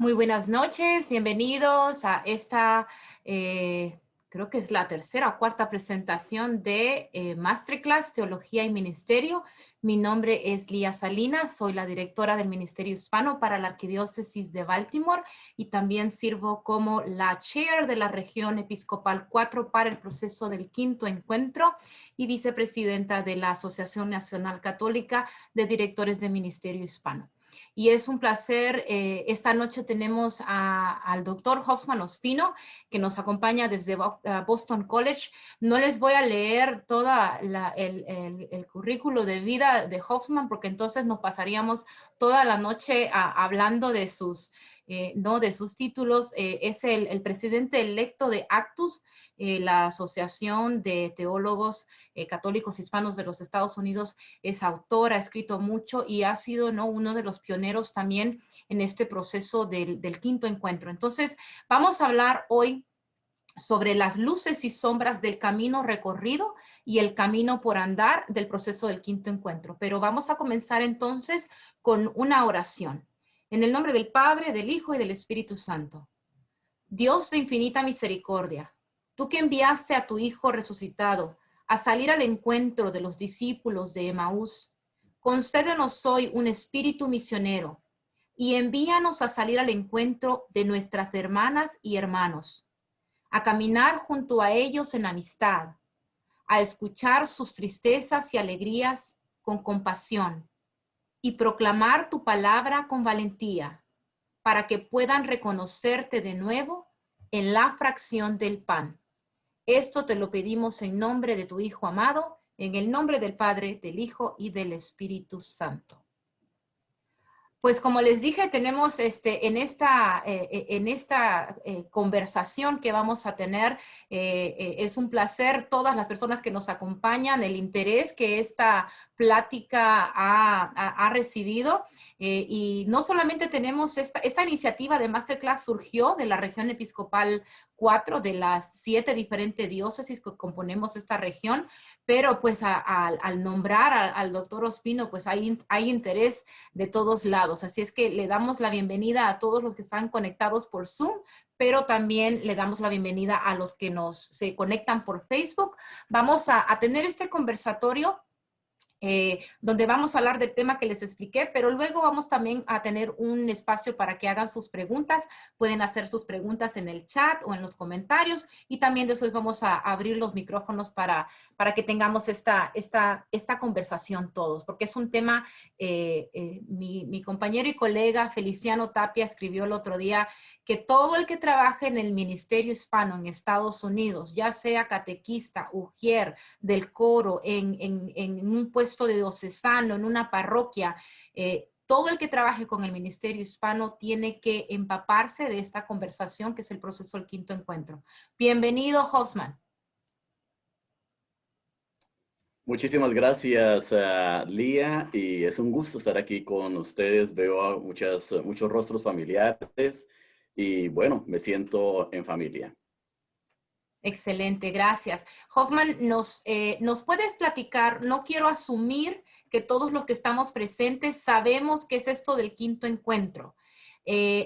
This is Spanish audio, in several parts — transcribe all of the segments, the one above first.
Muy buenas noches, bienvenidos a esta, creo que es la tercera o cuarta presentación de Masterclass Teología y Ministerio. Mi nombre es Lía Salinas, soy la directora del Ministerio Hispano para la Arquidiócesis de Baltimore y también sirvo como la chair de la región episcopal 4 para el proceso del quinto encuentro y vicepresidenta de la Asociación Nacional Católica de Directores de Ministerio Hispano. Y es un placer, esta noche tenemos al doctor Hofmann Ospino, que nos acompaña desde Boston College. No les voy a leer toda el currículo de vida de Hofmann, porque entonces nos pasaríamos toda la noche hablando de sus, ¿no? de sus títulos. Es el presidente electo de Actus, la Asociación de Teólogos Católicos Hispanos de los Estados Unidos. Es autor, ha escrito mucho y ha sido, ¿no? uno de los pioneros también en este proceso del quinto encuentro. Entonces, vamos a hablar hoy sobre las luces y sombras del camino recorrido y el camino por andar del proceso del quinto encuentro. Pero vamos a comenzar entonces con una oración. En el nombre del Padre, del Hijo y del Espíritu Santo. Dios de infinita misericordia, tú que enviaste a tu Hijo resucitado a salir al encuentro de los discípulos de Emaús, concédenos hoy un espíritu misionero y envíanos a salir al encuentro de nuestras hermanas y hermanos, a caminar junto a ellos en amistad, a escuchar sus tristezas y alegrías con compasión y proclamar tu palabra con valentía para que puedan reconocerte de nuevo en la fracción del pan. Esto te lo pedimos en nombre de tu Hijo amado, en el nombre del Padre, del Hijo y del Espíritu Santo. Pues como les dije, tenemos en esta conversación que vamos a tener, es un placer todas las personas que nos acompañan, el interés que esta plática ha recibido. Y no solamente tenemos esta iniciativa de Masterclass surgió de la región episcopal 4 de las 7 diferentes diócesis que componemos esta región, pero pues al nombrar al doctor Ospino, pues hay interés de todos lados. Así es que le damos la bienvenida a todos los que están conectados por Zoom, pero también le damos la bienvenida a los que se conectan por Facebook. Vamos a tener este conversatorio donde vamos a hablar del tema que les expliqué, pero luego vamos también a tener un espacio para que hagan sus preguntas. Pueden hacer sus preguntas en el chat o en los comentarios y también después vamos a abrir los micrófonos para que tengamos esta conversación todos, porque es un tema, mi compañero y colega Feliciano Tapia escribió el otro día que todo el que trabaje en el Ministerio Hispano en Estados Unidos, ya sea catequista, ujier, del coro, en un puesto de diocesano, en una parroquia, todo el que trabaje con el Ministerio Hispano tiene que empaparse de esta conversación que es el proceso del quinto encuentro. Bienvenido, Hofmann. Muchísimas gracias, Lía, y es un gusto estar aquí con ustedes. Veo a muchos rostros familiares y bueno, me siento en familia. Excelente, gracias. Hofmann, ¿nos puedes platicar? No quiero asumir que todos los que estamos presentes sabemos qué es esto del quinto encuentro.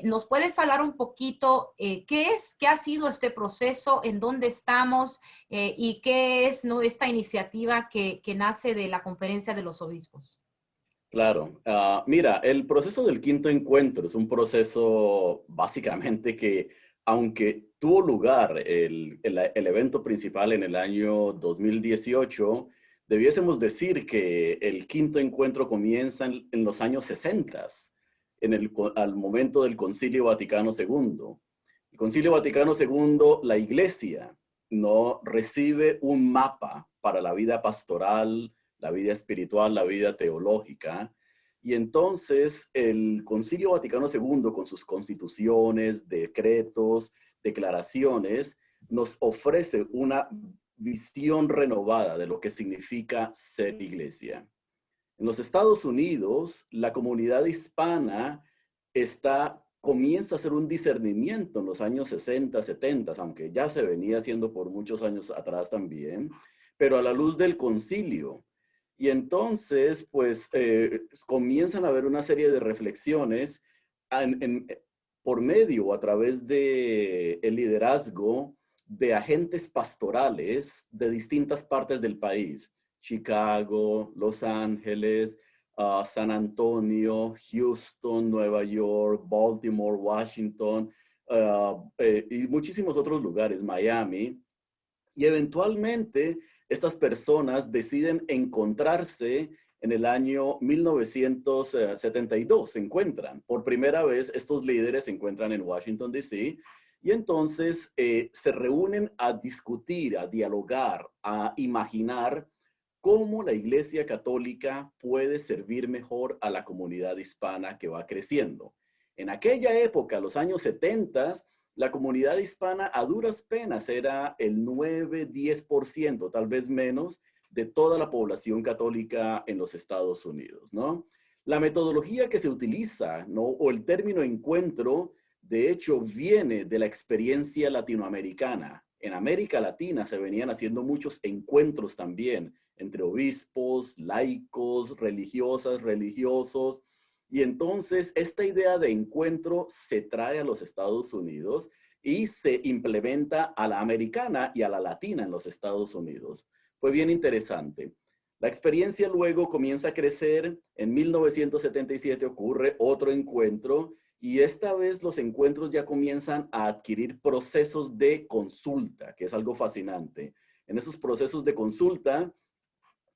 ¿Nos puedes hablar un poquito qué ha sido este proceso, en dónde estamos y qué es, ¿no? esta iniciativa que nace de la Conferencia de los Obispos? Claro. Mira, el proceso del quinto encuentro es un proceso básicamente que, aunque tuvo lugar el evento principal en el año 2018, debiésemos decir que el quinto encuentro comienza en los años 60, al momento del Concilio Vaticano II. El Concilio Vaticano II, la Iglesia, no recibe un mapa para la vida pastoral, la vida espiritual, la vida teológica. Y entonces el Concilio Vaticano II, con sus constituciones, decretos, declaraciones, nos ofrece una visión renovada de lo que significa ser iglesia. En los Estados Unidos, la comunidad hispana comienza a hacer un discernimiento en los años 60, 70, aunque ya se venía haciendo por muchos años atrás también, pero a la luz del concilio. Y entonces, pues, comienzan a haber una serie de reflexiones por medio o a través de el liderazgo de agentes pastorales de distintas partes del país. Chicago, Los Ángeles, San Antonio, Houston, Nueva York, Baltimore, Washington, y muchísimos otros lugares, Miami. Y eventualmente estas personas deciden encontrarse en el año 1972. Se encuentran. Por primera vez, estos líderes se encuentran en Washington, D.C. Y entonces se reúnen a discutir, a dialogar, a imaginar cómo la Iglesia Católica puede servir mejor a la comunidad hispana que va creciendo. En aquella época, los años 70, la comunidad hispana a duras penas era el 9-10%, tal vez menos, de toda la población católica en los Estados Unidos, ¿no? La metodología que se utiliza, ¿no? O el término encuentro, de hecho, viene de la experiencia latinoamericana. En América Latina se venían haciendo muchos encuentros también entre obispos, laicos, religiosas, religiosos. Y entonces esta idea de encuentro se trae a los Estados Unidos y se implementa a la americana y a la latina en los Estados Unidos. Fue bien interesante. La experiencia luego comienza a crecer. En 1977 ocurre otro encuentro y esta vez los encuentros ya comienzan a adquirir procesos de consulta, que es algo fascinante. En esos procesos de consulta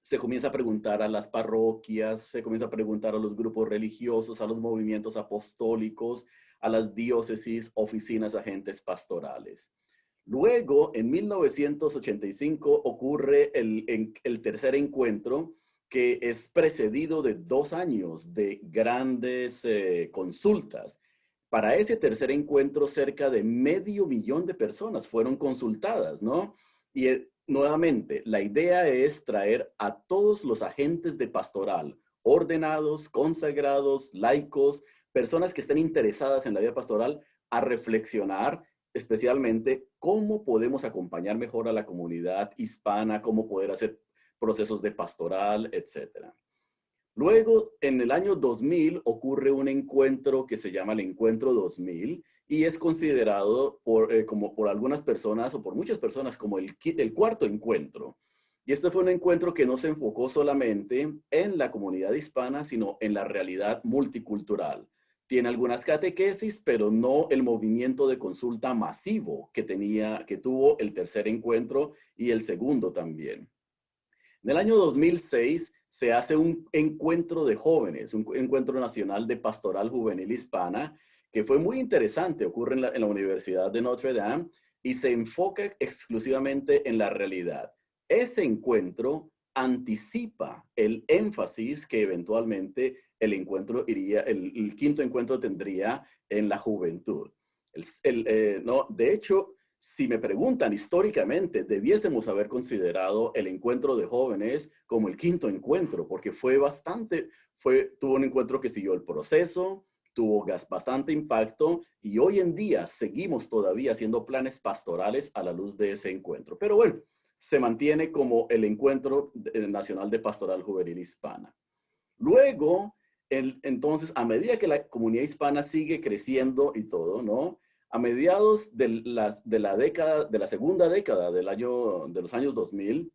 se comienza a preguntar a las parroquias, se comienza a preguntar a los grupos religiosos, a los movimientos apostólicos, a las diócesis, oficinas, agentes pastorales. Luego, en 1985, ocurre el tercer encuentro, que es precedido de 2 años de grandes consultas. Para ese tercer encuentro, cerca de 500,000 de personas fueron consultadas, ¿no? Y nuevamente, la idea es traer a todos los agentes de pastoral, ordenados, consagrados, laicos, personas que estén interesadas en la vida pastoral, a reflexionar especialmente cómo podemos acompañar mejor a la comunidad hispana, cómo poder hacer procesos de pastoral, etc. Luego, en el año 2000, ocurre un encuentro que se llama el Encuentro 2000 y es considerado como por algunas personas o por muchas personas como el cuarto encuentro. Y este fue un encuentro que no se enfocó solamente en la comunidad hispana, sino en la realidad multicultural. Tiene algunas catequesis, pero no el movimiento de consulta masivo que tuvo el tercer encuentro y el segundo también. En el año 2006 se hace un encuentro de jóvenes, un encuentro nacional de pastoral juvenil hispana, que fue muy interesante, ocurre en la Universidad de Notre Dame y se enfoca exclusivamente en la realidad. Ese encuentro anticipa el énfasis que eventualmente el quinto encuentro tendría en la juventud. No, de hecho, si me preguntan históricamente, debiésemos haber considerado el encuentro de jóvenes como el quinto encuentro, porque tuvo un encuentro que siguió el proceso, tuvo bastante impacto y hoy en día seguimos todavía haciendo planes pastorales a la luz de ese encuentro. Pero bueno, se mantiene como el Encuentro Nacional de Pastoral Juvenil Hispana. Luego, entonces, a medida que la comunidad hispana sigue creciendo y todo, ¿no? A mediados de la segunda década de los años 2000,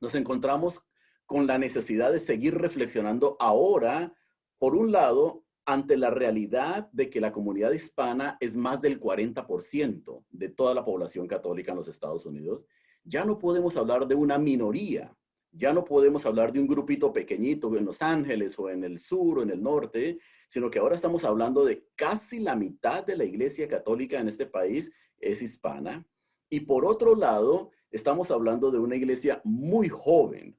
nos encontramos con la necesidad de seguir reflexionando ahora, por un lado, ante la realidad de que la comunidad hispana es más del 40% de toda la población católica en los Estados Unidos. Ya no podemos hablar de una minoría. Ya no podemos hablar de un grupito pequeñito en Los Ángeles o en el sur o en el norte, sino que ahora estamos hablando de casi la mitad de la Iglesia Católica en este país es hispana. Y por otro lado, estamos hablando de una iglesia muy joven,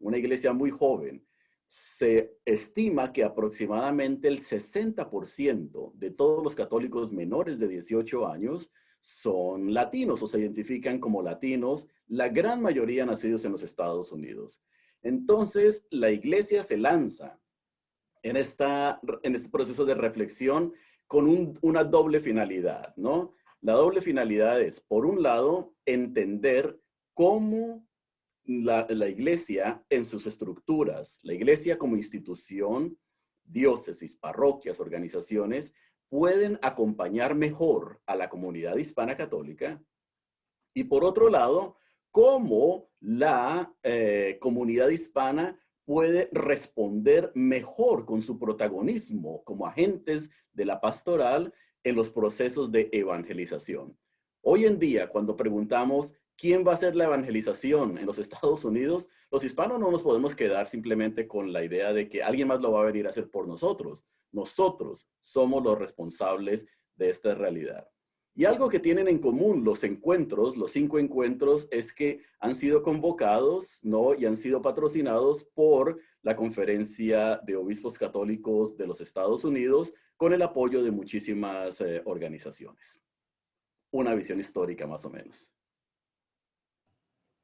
Se estima que aproximadamente el 60% de todos los católicos menores de 18 años son latinos o se identifican como latinos, la gran mayoría nacidos en los Estados Unidos. Entonces, la iglesia se lanza en este proceso de reflexión con una doble finalidad, ¿no? La doble finalidad es, por un lado, entender cómo la iglesia en sus estructuras, la iglesia como institución, diócesis, parroquias, organizaciones, pueden acompañar mejor a la comunidad hispana católica, y por otro lado, cómo la comunidad hispana puede responder mejor con su protagonismo como agentes de la pastoral en los procesos de evangelización. Hoy en día, cuando preguntamos quién va a hacer la evangelización en los Estados Unidos, los hispanos no nos podemos quedar simplemente con la idea de que alguien más lo va a venir a hacer por nosotros. Nosotros somos los responsables de esta realidad. Y algo que tienen en común los encuentros, los 5 encuentros, es que han sido convocados, ¿no? Y han sido patrocinados por la Conferencia de Obispos Católicos de los Estados Unidos con el apoyo de muchísimas organizaciones. Una visión histórica más o menos.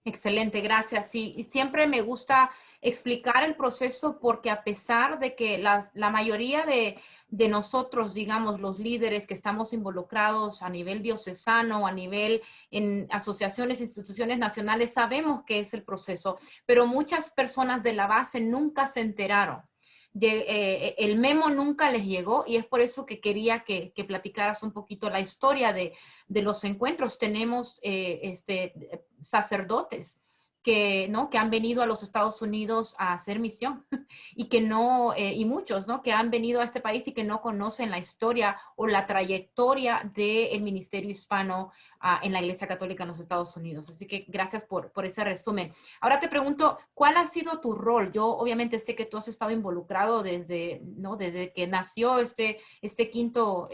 Excelente, gracias. Sí, y siempre me gusta explicar el proceso porque a pesar de que la mayoría de nosotros, digamos, los líderes que estamos involucrados a nivel diocesano, a nivel en asociaciones, instituciones nacionales, sabemos qué es el proceso, pero muchas personas de la base nunca se enteraron. El memo nunca les llegó y es por eso que quería que platicaras un poquito la historia de los encuentros. Tenemos sacerdotes que han venido a los Estados Unidos a hacer misión y que no, y muchos, ¿no? Que han venido a este país y que no conocen la historia o la trayectoria del ministerio hispano en la Iglesia Católica en los Estados Unidos. Así que gracias por ese resumen. Ahora te pregunto, ¿cuál ha sido tu rol? Yo obviamente sé que tú has estado involucrado desde que nació este quinto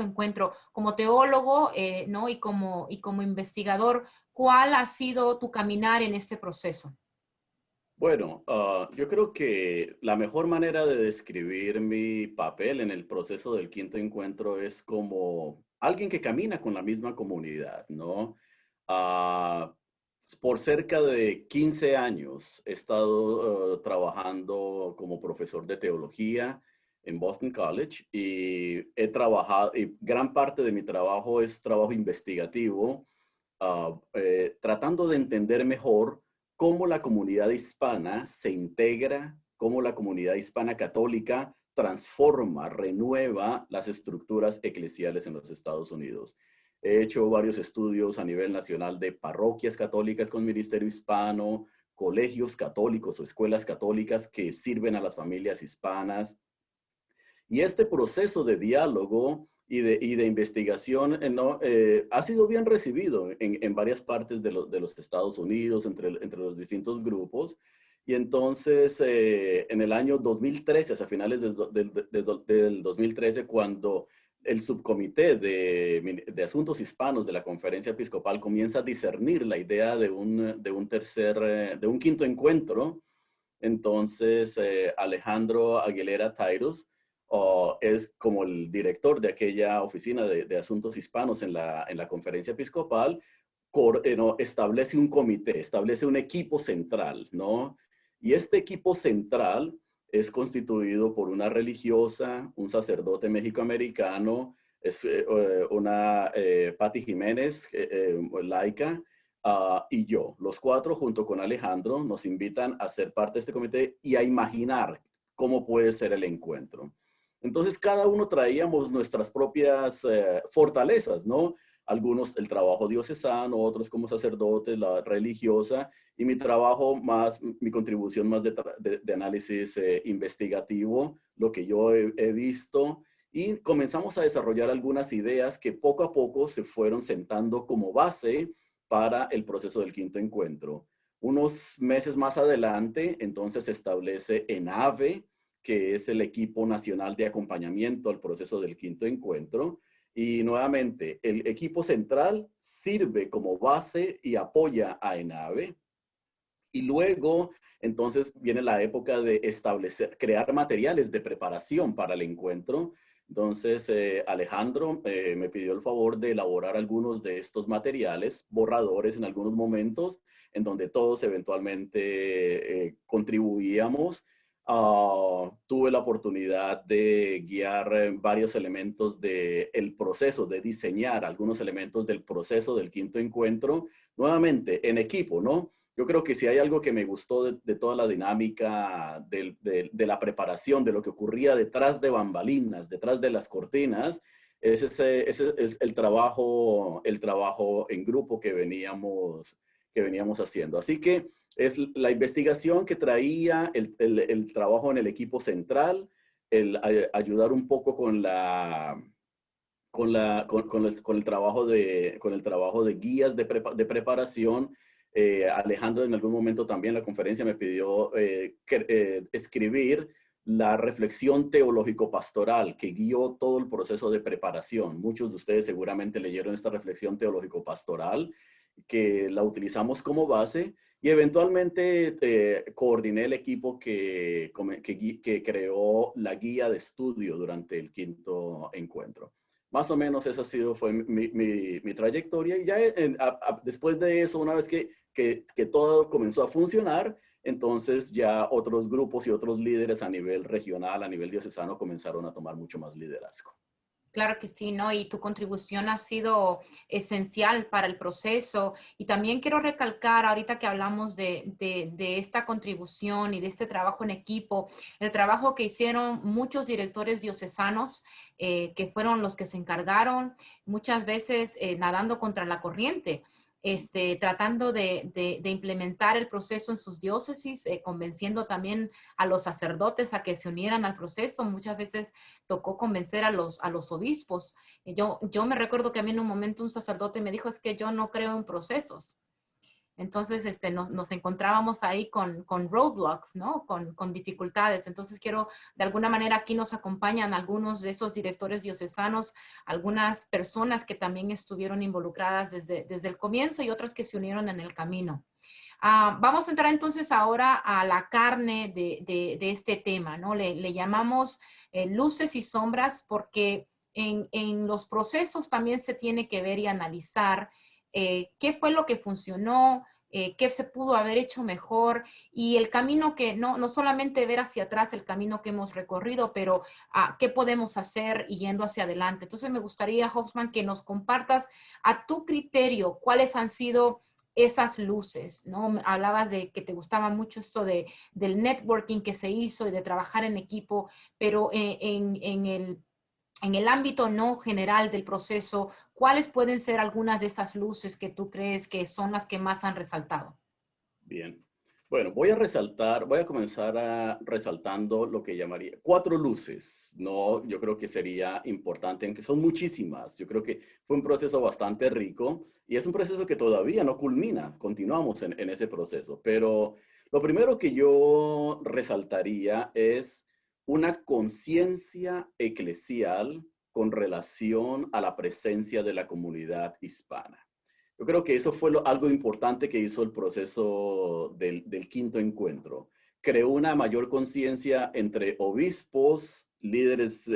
encuentro como teólogo, ¿no? Y como investigador. ¿Cuál ha sido tu caminar en este proceso? Bueno, yo creo que la mejor manera de describir mi papel en el proceso del quinto encuentro es como alguien que camina con la misma comunidad, ¿no? Ah, por cerca de 15 años he estado trabajando como profesor de teología en Boston College y he trabajado, y gran parte de mi trabajo es trabajo investigativo, tratando de entender mejor cómo la comunidad hispana se integra, cómo la comunidad hispana católica transforma, renueva las estructuras eclesiales en los Estados Unidos. He hecho varios estudios a nivel nacional de parroquias católicas con ministerio hispano, colegios católicos o escuelas católicas que sirven a las familias hispanas. Y este proceso de diálogo y de investigación ¿no? Ha sido bien recibido en varias partes de los Estados Unidos, entre los distintos grupos. Y entonces, en el año 2013, hacia finales del 2013, cuando el subcomité de Asuntos Hispanos de la Conferencia Episcopal comienza a discernir la idea de un quinto encuentro, entonces Alejandro Aguilera Tairos es como el director de aquella oficina de asuntos hispanos en la Conferencia Episcopal, ¿no? Establece un comité, establece un equipo central, ¿no? Y este equipo central es constituido por una religiosa, un sacerdote mexicoamericano, es una Patti Jiménez, laica, y yo. Los 4, junto con Alejandro, nos invitan a ser parte de este comité y a imaginar cómo puede ser el encuentro. Entonces, cada uno traíamos nuestras propias fortalezas, ¿no? Algunos el trabajo diocesano, otros como sacerdotes, la religiosa, y mi trabajo más, mi contribución más de análisis investigativo, lo que yo he visto, y comenzamos a desarrollar algunas ideas que poco a poco se fueron sentando como base para el proceso del quinto encuentro. Unos meses más adelante, entonces se establece ENAVE, que es el equipo nacional de acompañamiento al proceso del quinto encuentro. Y nuevamente, el equipo central sirve como base y apoya a ENAVE. Y luego, entonces, viene la época de crear materiales de preparación para el encuentro. Entonces, Alejandro me pidió el favor de elaborar algunos de estos materiales, borradores en algunos momentos, en donde todos eventualmente contribuíamos. Tuve la oportunidad de guiar varios elementos del proceso, de diseñar algunos elementos del proceso del quinto encuentro, nuevamente en equipo, ¿no? Yo creo que si hay algo que me gustó de toda la dinámica de la preparación, de lo que ocurría detrás de bambalinas, detrás de las cortinas, ese es el trabajo en grupo que veníamos haciendo. Así que es la investigación que traía el trabajo en el equipo central, ayudar un poco con el trabajo de guías de preparación. Alejandro en algún momento también en la conferencia me pidió escribir la reflexión teológico-pastoral que guió todo el proceso de preparación. Muchos de ustedes seguramente leyeron esta reflexión teológico-pastoral, que la utilizamos como base, y eventualmente coordiné el equipo que creó la guía de estudio durante el quinto encuentro. Más o menos esa fue mi trayectoria. Y ya después de eso, una vez que todo comenzó a funcionar, entonces ya otros grupos y otros líderes a nivel regional, a nivel diocesano, comenzaron a tomar mucho más liderazgo. Claro que sí, ¿no? Y tu contribución ha sido esencial para el proceso. Y también quiero recalcar, ahorita que hablamos de esta contribución y de este trabajo en equipo, el trabajo que hicieron muchos directores diocesanos, que fueron los que se encargaron, muchas veces nadando contra la corriente. Tratando de implementar el proceso en sus diócesis, convenciendo también a los sacerdotes a que se unieran al proceso. Muchas veces tocó convencer a los obispos. Yo me recuerdo que a mí en un momento un sacerdote me dijo, es que yo no creo en procesos. Entonces, nos encontrábamos ahí con roadblocks, ¿no? Con dificultades. Entonces, quiero, de alguna manera, aquí nos acompañan algunos de esos directores diocesanos, algunas personas que también estuvieron involucradas desde el comienzo y otras que se unieron en el camino. Vamos a entrar entonces ahora a la carne de este tema, ¿no? Le llamamos luces y sombras porque en los procesos también se tiene que ver y analizar qué fue lo que funcionó, qué se pudo haber hecho mejor y el camino que no solamente ver hacia atrás el camino que hemos recorrido, pero qué podemos hacer y yendo hacia adelante. Entonces me gustaría, Hobsbawm, que nos compartas a tu criterio cuáles han sido esas luces, ¿no? Hablabas de que te gustaba mucho esto del networking que se hizo y de trabajar en equipo, pero en el ámbito no general del proceso, ¿cuáles pueden ser algunas de esas luces que tú crees que son las que más han resaltado? Bien. Bueno, voy a comenzar resaltando lo que llamaría 4 luces. No, yo creo que sería importante, aunque son muchísimas. Yo creo que fue un proceso bastante rico y es un proceso que todavía no culmina. Continuamos en ese proceso. Pero lo primero que yo resaltaría es una conciencia eclesial con relación a la presencia de la comunidad hispana. Yo creo que eso fue algo importante que hizo el proceso del quinto encuentro. Creó una mayor conciencia entre obispos, líderes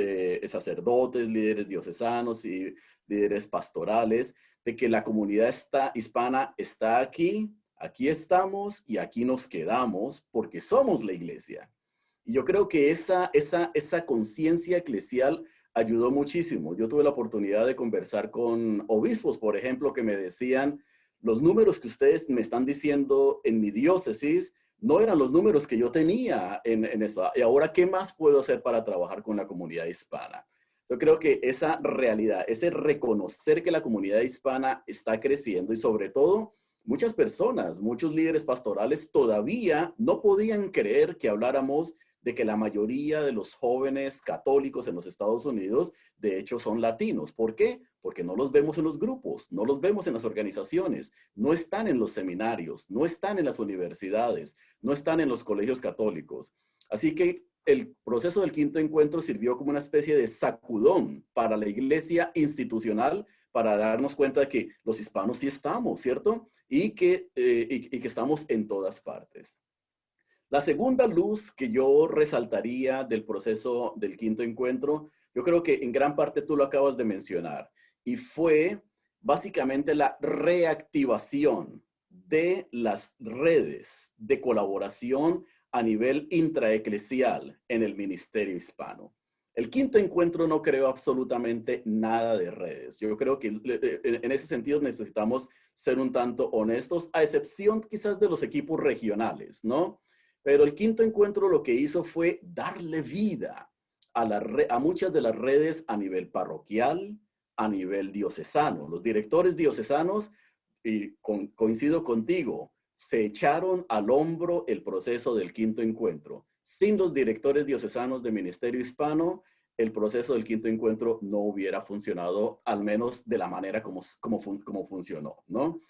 sacerdotes, líderes diocesanos y líderes pastorales, de que la comunidad hispana está aquí, aquí estamos y aquí nos quedamos porque somos la iglesia. Y yo creo que esa conciencia eclesial ayudó muchísimo. Yo tuve la oportunidad de conversar con obispos, por ejemplo, que me decían, los números que ustedes me están diciendo en mi diócesis no eran los números que yo tenía en eso. Y ahora, ¿qué más puedo hacer para trabajar con la comunidad hispana? Yo creo que esa realidad, ese reconocer que la comunidad hispana está creciendo y sobre todo muchas personas, muchos líderes pastorales todavía no podían creer que habláramos de que la mayoría de los jóvenes católicos en los Estados Unidos, de hecho, son latinos. ¿Por qué? Porque no los vemos en los grupos, no los vemos en las organizaciones, no están en los seminarios, no están en las universidades, no están en los colegios católicos. Así que el proceso del quinto encuentro sirvió como una especie de sacudón para la iglesia institucional, para darnos cuenta de que los hispanos sí estamos, ¿cierto? Y que estamos en todas partes. La segunda luz que yo resaltaría del proceso del quinto encuentro, yo creo que en gran parte tú lo acabas de mencionar, y fue básicamente la reactivación de las redes de colaboración a nivel intraeclesial en el ministerio hispano. El quinto encuentro no creó absolutamente nada de redes. Yo creo que en ese sentido necesitamos ser un tanto honestos, a excepción quizás de los equipos regionales, ¿no? Pero el quinto encuentro lo que hizo fue darle vida a muchas de las redes a nivel parroquial, a nivel diocesano. Los directores diocesanos, y coincido contigo, se echaron al hombro el proceso del quinto encuentro. Sin los directores diocesanos de Ministerio Hispano, el proceso del quinto encuentro no hubiera funcionado, al menos de la manera como funcionó, ¿no?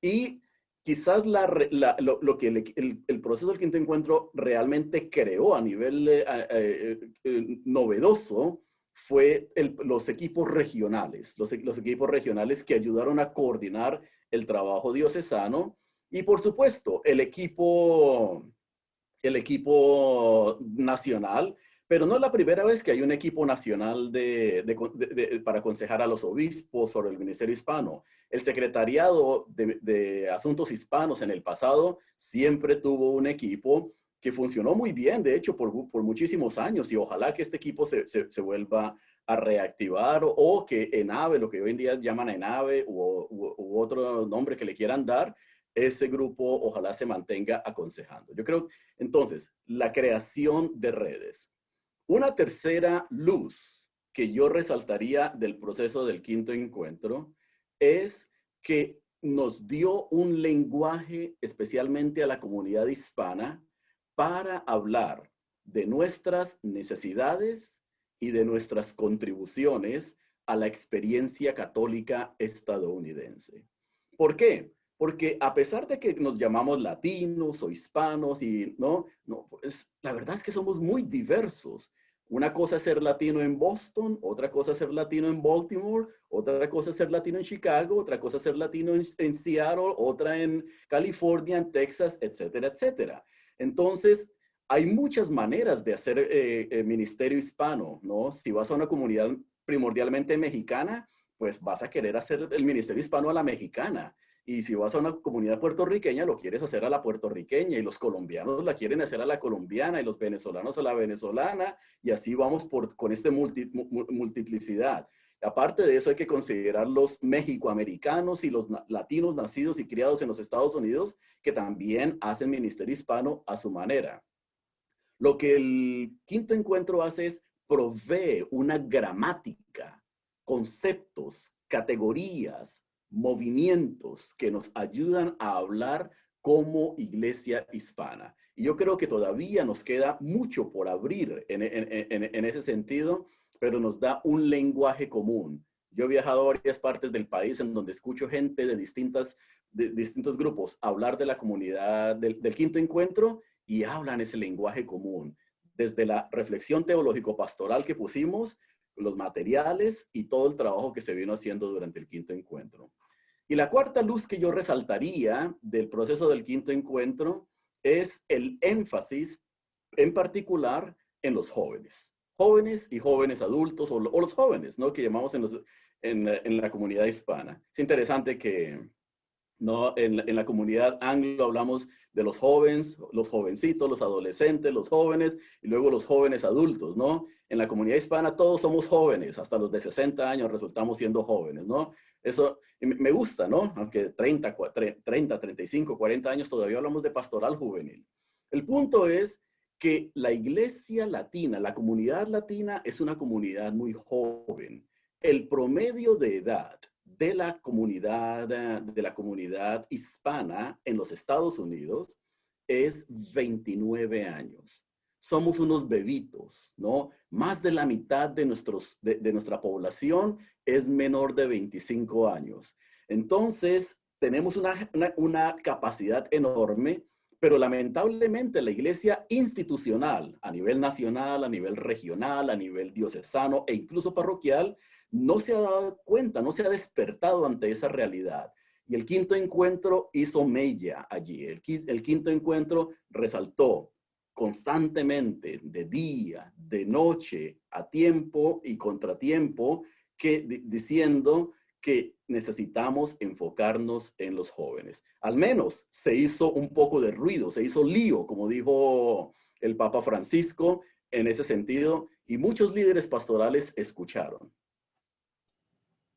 Y quizás lo que el proceso del quinto encuentro realmente creó a nivel novedoso fue los equipos regionales, los equipos regionales que ayudaron a coordinar el trabajo diocesano y, por supuesto, el equipo nacional, pero no es la primera vez que hay un equipo nacional para aconsejar a los obispos sobre el ministerio hispano. El secretariado de Asuntos Hispanos en el pasado siempre tuvo un equipo que funcionó muy bien, de hecho, por muchísimos años, y ojalá que este equipo se vuelva a reactivar o que ENAVE, lo que hoy en día llaman ENAVE u otro nombre que le quieran dar, ese grupo ojalá se mantenga aconsejando. Yo creo, entonces, la creación de redes. Una tercera luz que yo resaltaría del proceso del quinto encuentro es que nos dio un lenguaje, especialmente a la comunidad hispana, para hablar de nuestras necesidades y de nuestras contribuciones a la experiencia católica estadounidense. ¿Por qué? Porque a pesar de que nos llamamos latinos o hispanos y no, pues la verdad es que somos muy diversos. Una cosa es ser latino en Boston, otra cosa es ser latino en Baltimore, otra cosa es ser latino en Chicago, otra cosa es ser latino en Seattle, otra en California, en Texas, etcétera, etcétera. Entonces, hay muchas maneras de hacer ministerio hispano, ¿no? Si vas a una comunidad primordialmente mexicana, pues vas a querer hacer el ministerio hispano a la mexicana. Y si vas a una comunidad puertorriqueña, lo quieres hacer a la puertorriqueña, y los colombianos la quieren hacer a la colombiana, y los venezolanos a la venezolana, y así vamos con esta multiplicidad. Aparte de eso, hay que considerar los mexicoamericanos y los latinos nacidos y criados en los Estados Unidos, que también hacen ministerio hispano a su manera. Lo que el quinto encuentro hace es provee una gramática, conceptos, categorías, movimientos que nos ayudan a hablar como iglesia hispana. Y yo creo que todavía nos queda mucho por abrir en ese sentido, pero nos da un lenguaje común. Yo he viajado a varias partes del país en donde escucho gente de distintos grupos hablar de la comunidad del quinto encuentro y hablan ese lenguaje común. Desde la reflexión teológico-pastoral que pusimos, los materiales y todo el trabajo que se vino haciendo durante el quinto encuentro. Y la cuarta luz que yo resaltaría del proceso del quinto encuentro es el énfasis en particular en los jóvenes. Jóvenes y jóvenes adultos o los jóvenes, ¿no? Que llamamos en la comunidad hispana. Es interesante que ¿no? En la comunidad anglo hablamos de los jóvenes, los jovencitos, los adolescentes, los jóvenes y luego los jóvenes adultos, ¿no? En la comunidad hispana todos somos jóvenes, hasta los de 60 años resultamos siendo jóvenes, ¿no? Eso me gusta, ¿no? Aunque 30, 35, 40 años todavía hablamos de pastoral juvenil. El punto es que la iglesia latina, la comunidad latina es una comunidad muy joven. El promedio de edad de la comunidad hispana en los Estados Unidos es 29 años. Somos unos bebitos, ¿no? Más de la mitad de nuestra población es menor de 25 años. Entonces, tenemos una capacidad enorme, pero lamentablemente la iglesia institucional a nivel nacional, a nivel regional, a nivel diocesano e incluso parroquial, no se ha dado cuenta, no se ha despertado ante esa realidad. Y el quinto encuentro hizo mella allí. El quinto encuentro resaltó constantemente, de día, de noche, a tiempo y contratiempo, diciendo que necesitamos enfocarnos en los jóvenes. Al menos se hizo un poco de ruido, se hizo lío, como dijo el Papa Francisco en ese sentido, y muchos líderes pastorales escucharon.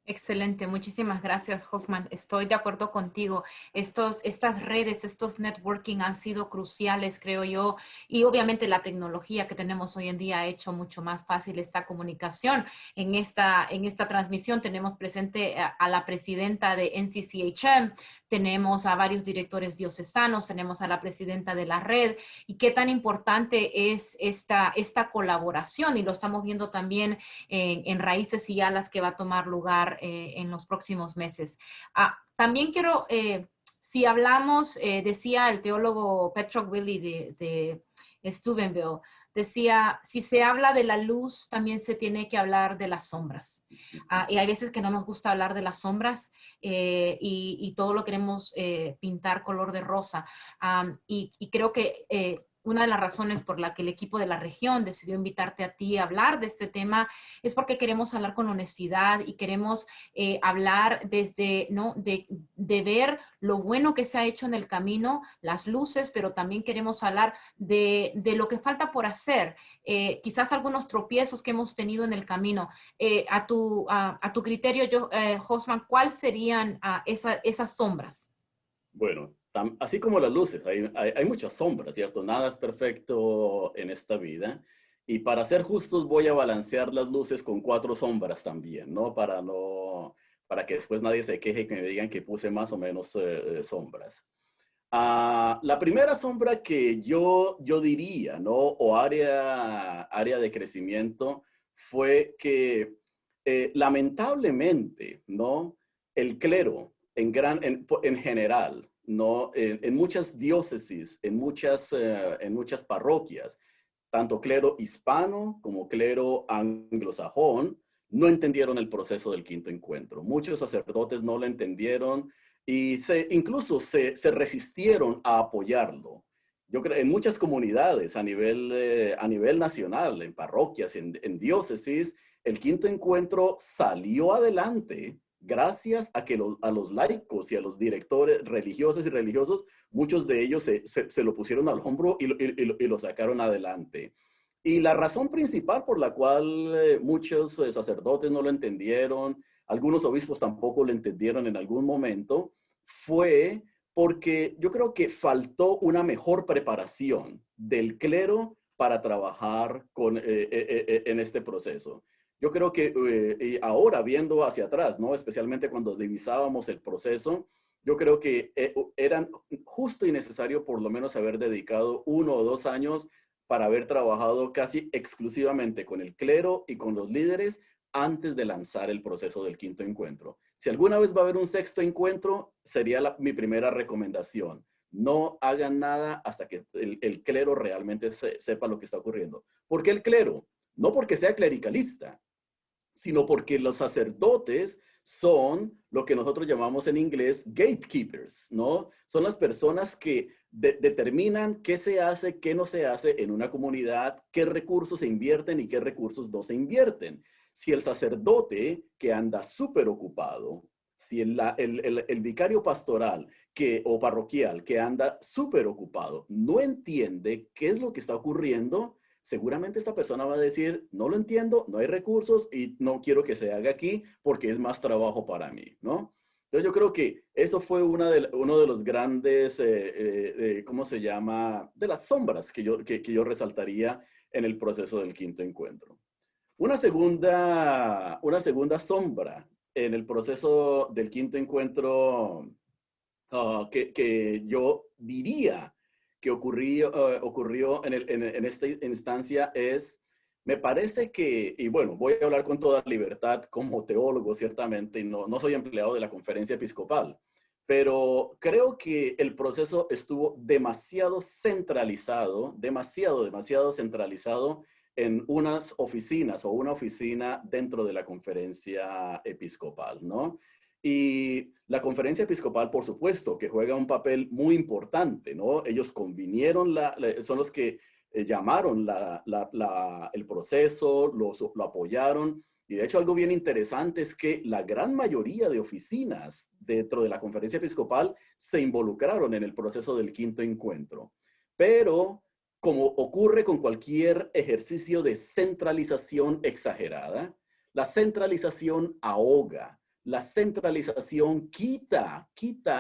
Excelente, muchísimas gracias, Josman. Estoy de acuerdo contigo. Estas redes, estos networking han sido cruciales, creo yo, y obviamente la tecnología que tenemos hoy en día ha hecho mucho más fácil esta comunicación. En esta transmisión tenemos presente a la presidenta de NCCHM, tenemos a varios directores diocesanos, tenemos a la presidenta de la red, y qué tan importante es esta colaboración, y lo estamos viendo también en Raíces y Alas, que va a tomar lugar en los próximos meses. También quiero, si hablamos, decía el teólogo Petrock Willy de Steubenville, decía, si se habla de la luz, también se tiene que hablar de las sombras. Y hay veces que no nos gusta hablar de las sombras y todo lo queremos pintar color de rosa. Y creo que una de las razones por la que el equipo de la región decidió invitarte a ti a hablar de este tema es porque queremos hablar con honestidad y queremos hablar desde, ¿no? de ver lo bueno que se ha hecho en el camino, las luces, pero también queremos hablar de lo que falta por hacer, quizás algunos tropiezos que hemos tenido en el camino. A tu criterio, Josman, ¿cuáles serían esas sombras? Bueno, así como las luces, hay muchas sombras, ¿cierto? Nada es perfecto en esta vida. Y para ser justos, voy a balancear las luces con 4 sombras también, ¿no? Para que después nadie se queje y que me digan que puse más o menos sombras. La primera sombra que yo diría, ¿no? O área de crecimiento fue que lamentablemente, ¿no? El clero en general, ¿no? En muchas diócesis, en muchas parroquias, tanto clero hispano como clero anglosajón, no entendieron el proceso del quinto encuentro. Muchos sacerdotes no lo entendieron y incluso se resistieron a apoyarlo. Yo creo en muchas comunidades a nivel nacional, en parroquias, en diócesis, el quinto encuentro salió adelante gracias a que a los laicos y a los directores religiosas y religiosos, muchos de ellos se lo pusieron al hombro y lo sacaron adelante. Y la razón principal por la cual muchos sacerdotes no lo entendieron, algunos obispos tampoco lo entendieron en algún momento, fue porque yo creo que faltó una mejor preparación del clero para trabajar en este proceso. Yo creo que y ahora viendo hacia atrás, ¿no? Especialmente cuando divisábamos el proceso, yo creo que eran justo y necesario por lo menos haber dedicado 1 o 2 años para haber trabajado casi exclusivamente con el clero y con los líderes antes de lanzar el proceso del quinto encuentro. Si alguna vez va a haber un sexto encuentro, sería mi primera recomendación. No hagan nada hasta que el clero realmente sepa lo que está ocurriendo. ¿Por qué el clero? No porque sea clericalista, sino porque los sacerdotes son lo que nosotros llamamos en inglés gatekeepers, ¿no? Son las personas que determinan qué se hace, qué no se hace en una comunidad, qué recursos se invierten y qué recursos no se invierten. Si el sacerdote que anda súper ocupado, si el vicario pastoral o parroquial que anda súper ocupado no entiende qué es lo que está ocurriendo, seguramente esta persona va a decir, no lo entiendo, no hay recursos y no quiero que se haga aquí porque es más trabajo para mí, ¿no? Entonces yo creo que eso fue uno de los grandes, ¿cómo se llama? De las sombras que yo resaltaría en el proceso del quinto encuentro. Una segunda sombra en el proceso del quinto encuentro que yo diría que ocurrió en esta instancia me parece que, y bueno, voy a hablar con toda libertad como teólogo, ciertamente, y no soy empleado de la conferencia episcopal, pero creo que el proceso estuvo demasiado centralizado, demasiado centralizado en unas oficinas o una oficina dentro de la conferencia episcopal, ¿no? Y la conferencia episcopal, por supuesto, que juega un papel muy importante, ¿no? Ellos convinieron, son los que llamaron el proceso, lo apoyaron. Y de hecho algo bien interesante es que la gran mayoría de oficinas dentro de la conferencia episcopal se involucraron en el proceso del quinto encuentro. Pero como ocurre con cualquier ejercicio de centralización exagerada, la centralización ahoga. la centralización quita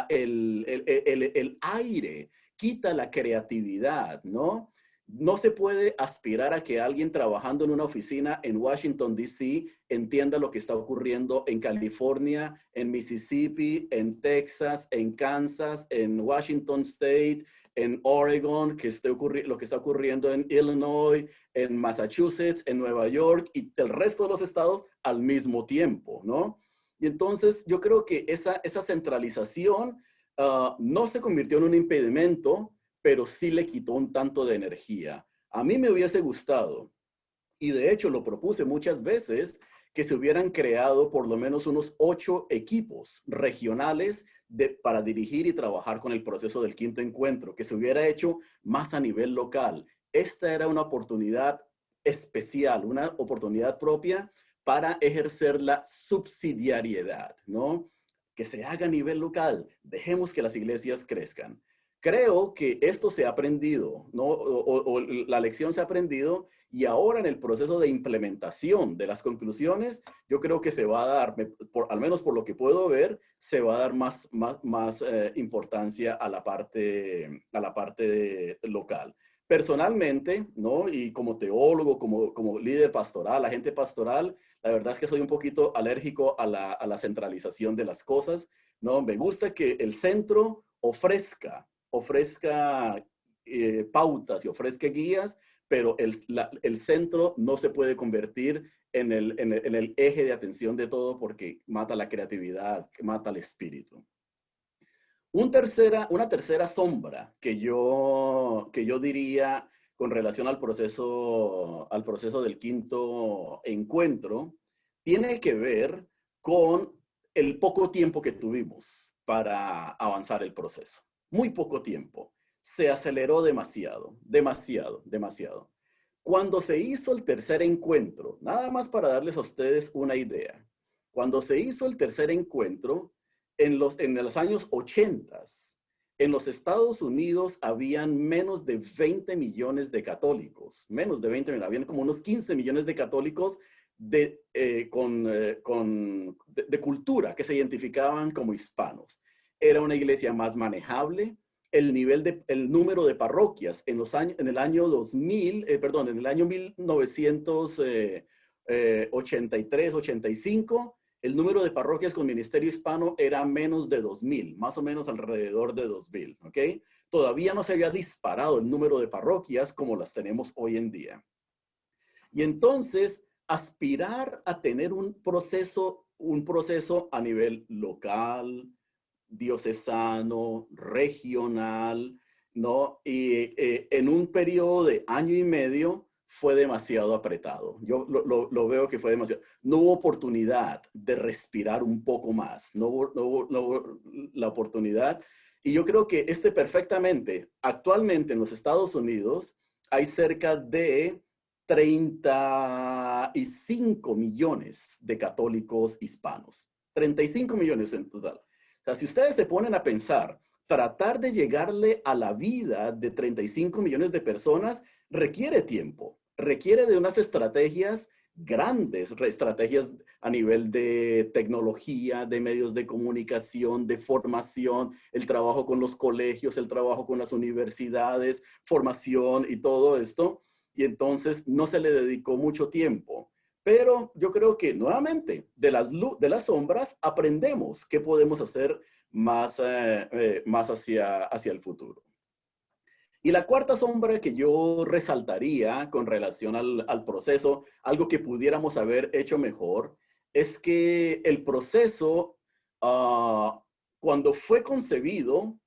el aire, quita la creatividad, ¿no? No se puede aspirar a que alguien trabajando en una oficina en Washington, D.C., entienda lo que está ocurriendo en California, en Mississippi, en Texas, en Kansas, en Washington State, en Oregon, lo que está ocurriendo en Illinois, en Massachusetts, en Nueva York y el resto de los estados al mismo tiempo, ¿no? Y entonces yo creo que esa centralización no se convirtió en un impedimento, pero sí le quitó un tanto de energía. A mí me hubiese gustado, y de hecho lo propuse muchas veces, que se hubieran creado por lo menos unos 8 equipos regionales para dirigir y trabajar con el proceso del quinto encuentro, que se hubiera hecho más a nivel local. Esta era una oportunidad especial, una oportunidad propia para ejercer la subsidiariedad, ¿no? Que se haga a nivel local. Dejemos que las iglesias crezcan. Creo que esto se ha aprendido, ¿no? O la lección se ha aprendido y ahora en el proceso de implementación de las conclusiones, yo creo que se va a dar, al menos por lo que puedo ver, se va a dar más importancia a la parte local. Personalmente, ¿no? Y como teólogo, como líder pastoral, agente pastoral, la verdad es que soy un poquito alérgico a la centralización de las cosas, ¿no? Me gusta que el centro ofrezca pautas y ofrezca guías, pero el centro no se puede convertir en el eje de atención de todo porque mata la creatividad, mata el espíritu. Una tercera sombra que yo diría con relación al proceso del quinto encuentro tiene que ver con el poco tiempo que tuvimos para avanzar el proceso. Muy poco tiempo. Se aceleró demasiado. Cuando se hizo el tercer encuentro, nada más para darles a ustedes una idea, cuando se hizo el tercer encuentro, en los años 80, en los Estados Unidos habían menos de 20 millones de católicos, menos de 20 millones, habían como unos 15 millones de católicos de cultura que se identificaban como hispanos. Era una iglesia más manejable. El número de parroquias en el año 1983, 85, el número de parroquias con ministerio hispano era menos de 2,000, más o menos alrededor de 2,000, ¿ok? Todavía no se había disparado el número de parroquias como las tenemos hoy en día. Y entonces, aspirar a tener un proceso a nivel local, diocesano, regional, ¿no? Y en un periodo de año y medio fue demasiado apretado. Yo lo veo que fue demasiado. No hubo oportunidad de respirar un poco más. No hubo la oportunidad. Y yo creo que perfectamente, actualmente en los Estados Unidos, hay cerca de 35 millones de católicos hispanos. 35 millones en total. O sea, si ustedes se ponen a pensar, tratar de llegarle a la vida de 35 millones de personas requiere tiempo, requiere de unas estrategias grandes, estrategias a nivel de tecnología, de medios de comunicación, de formación, el trabajo con los colegios, el trabajo con las universidades, formación y todo esto. Y entonces no se le dedicó mucho tiempo. Pero yo creo que nuevamente de las sombras aprendemos qué podemos hacer más hacia el futuro. Y la cuarta sombra que yo resaltaría con relación al proceso, algo que pudiéramos haber hecho mejor, es que el proceso, cuando fue concebido,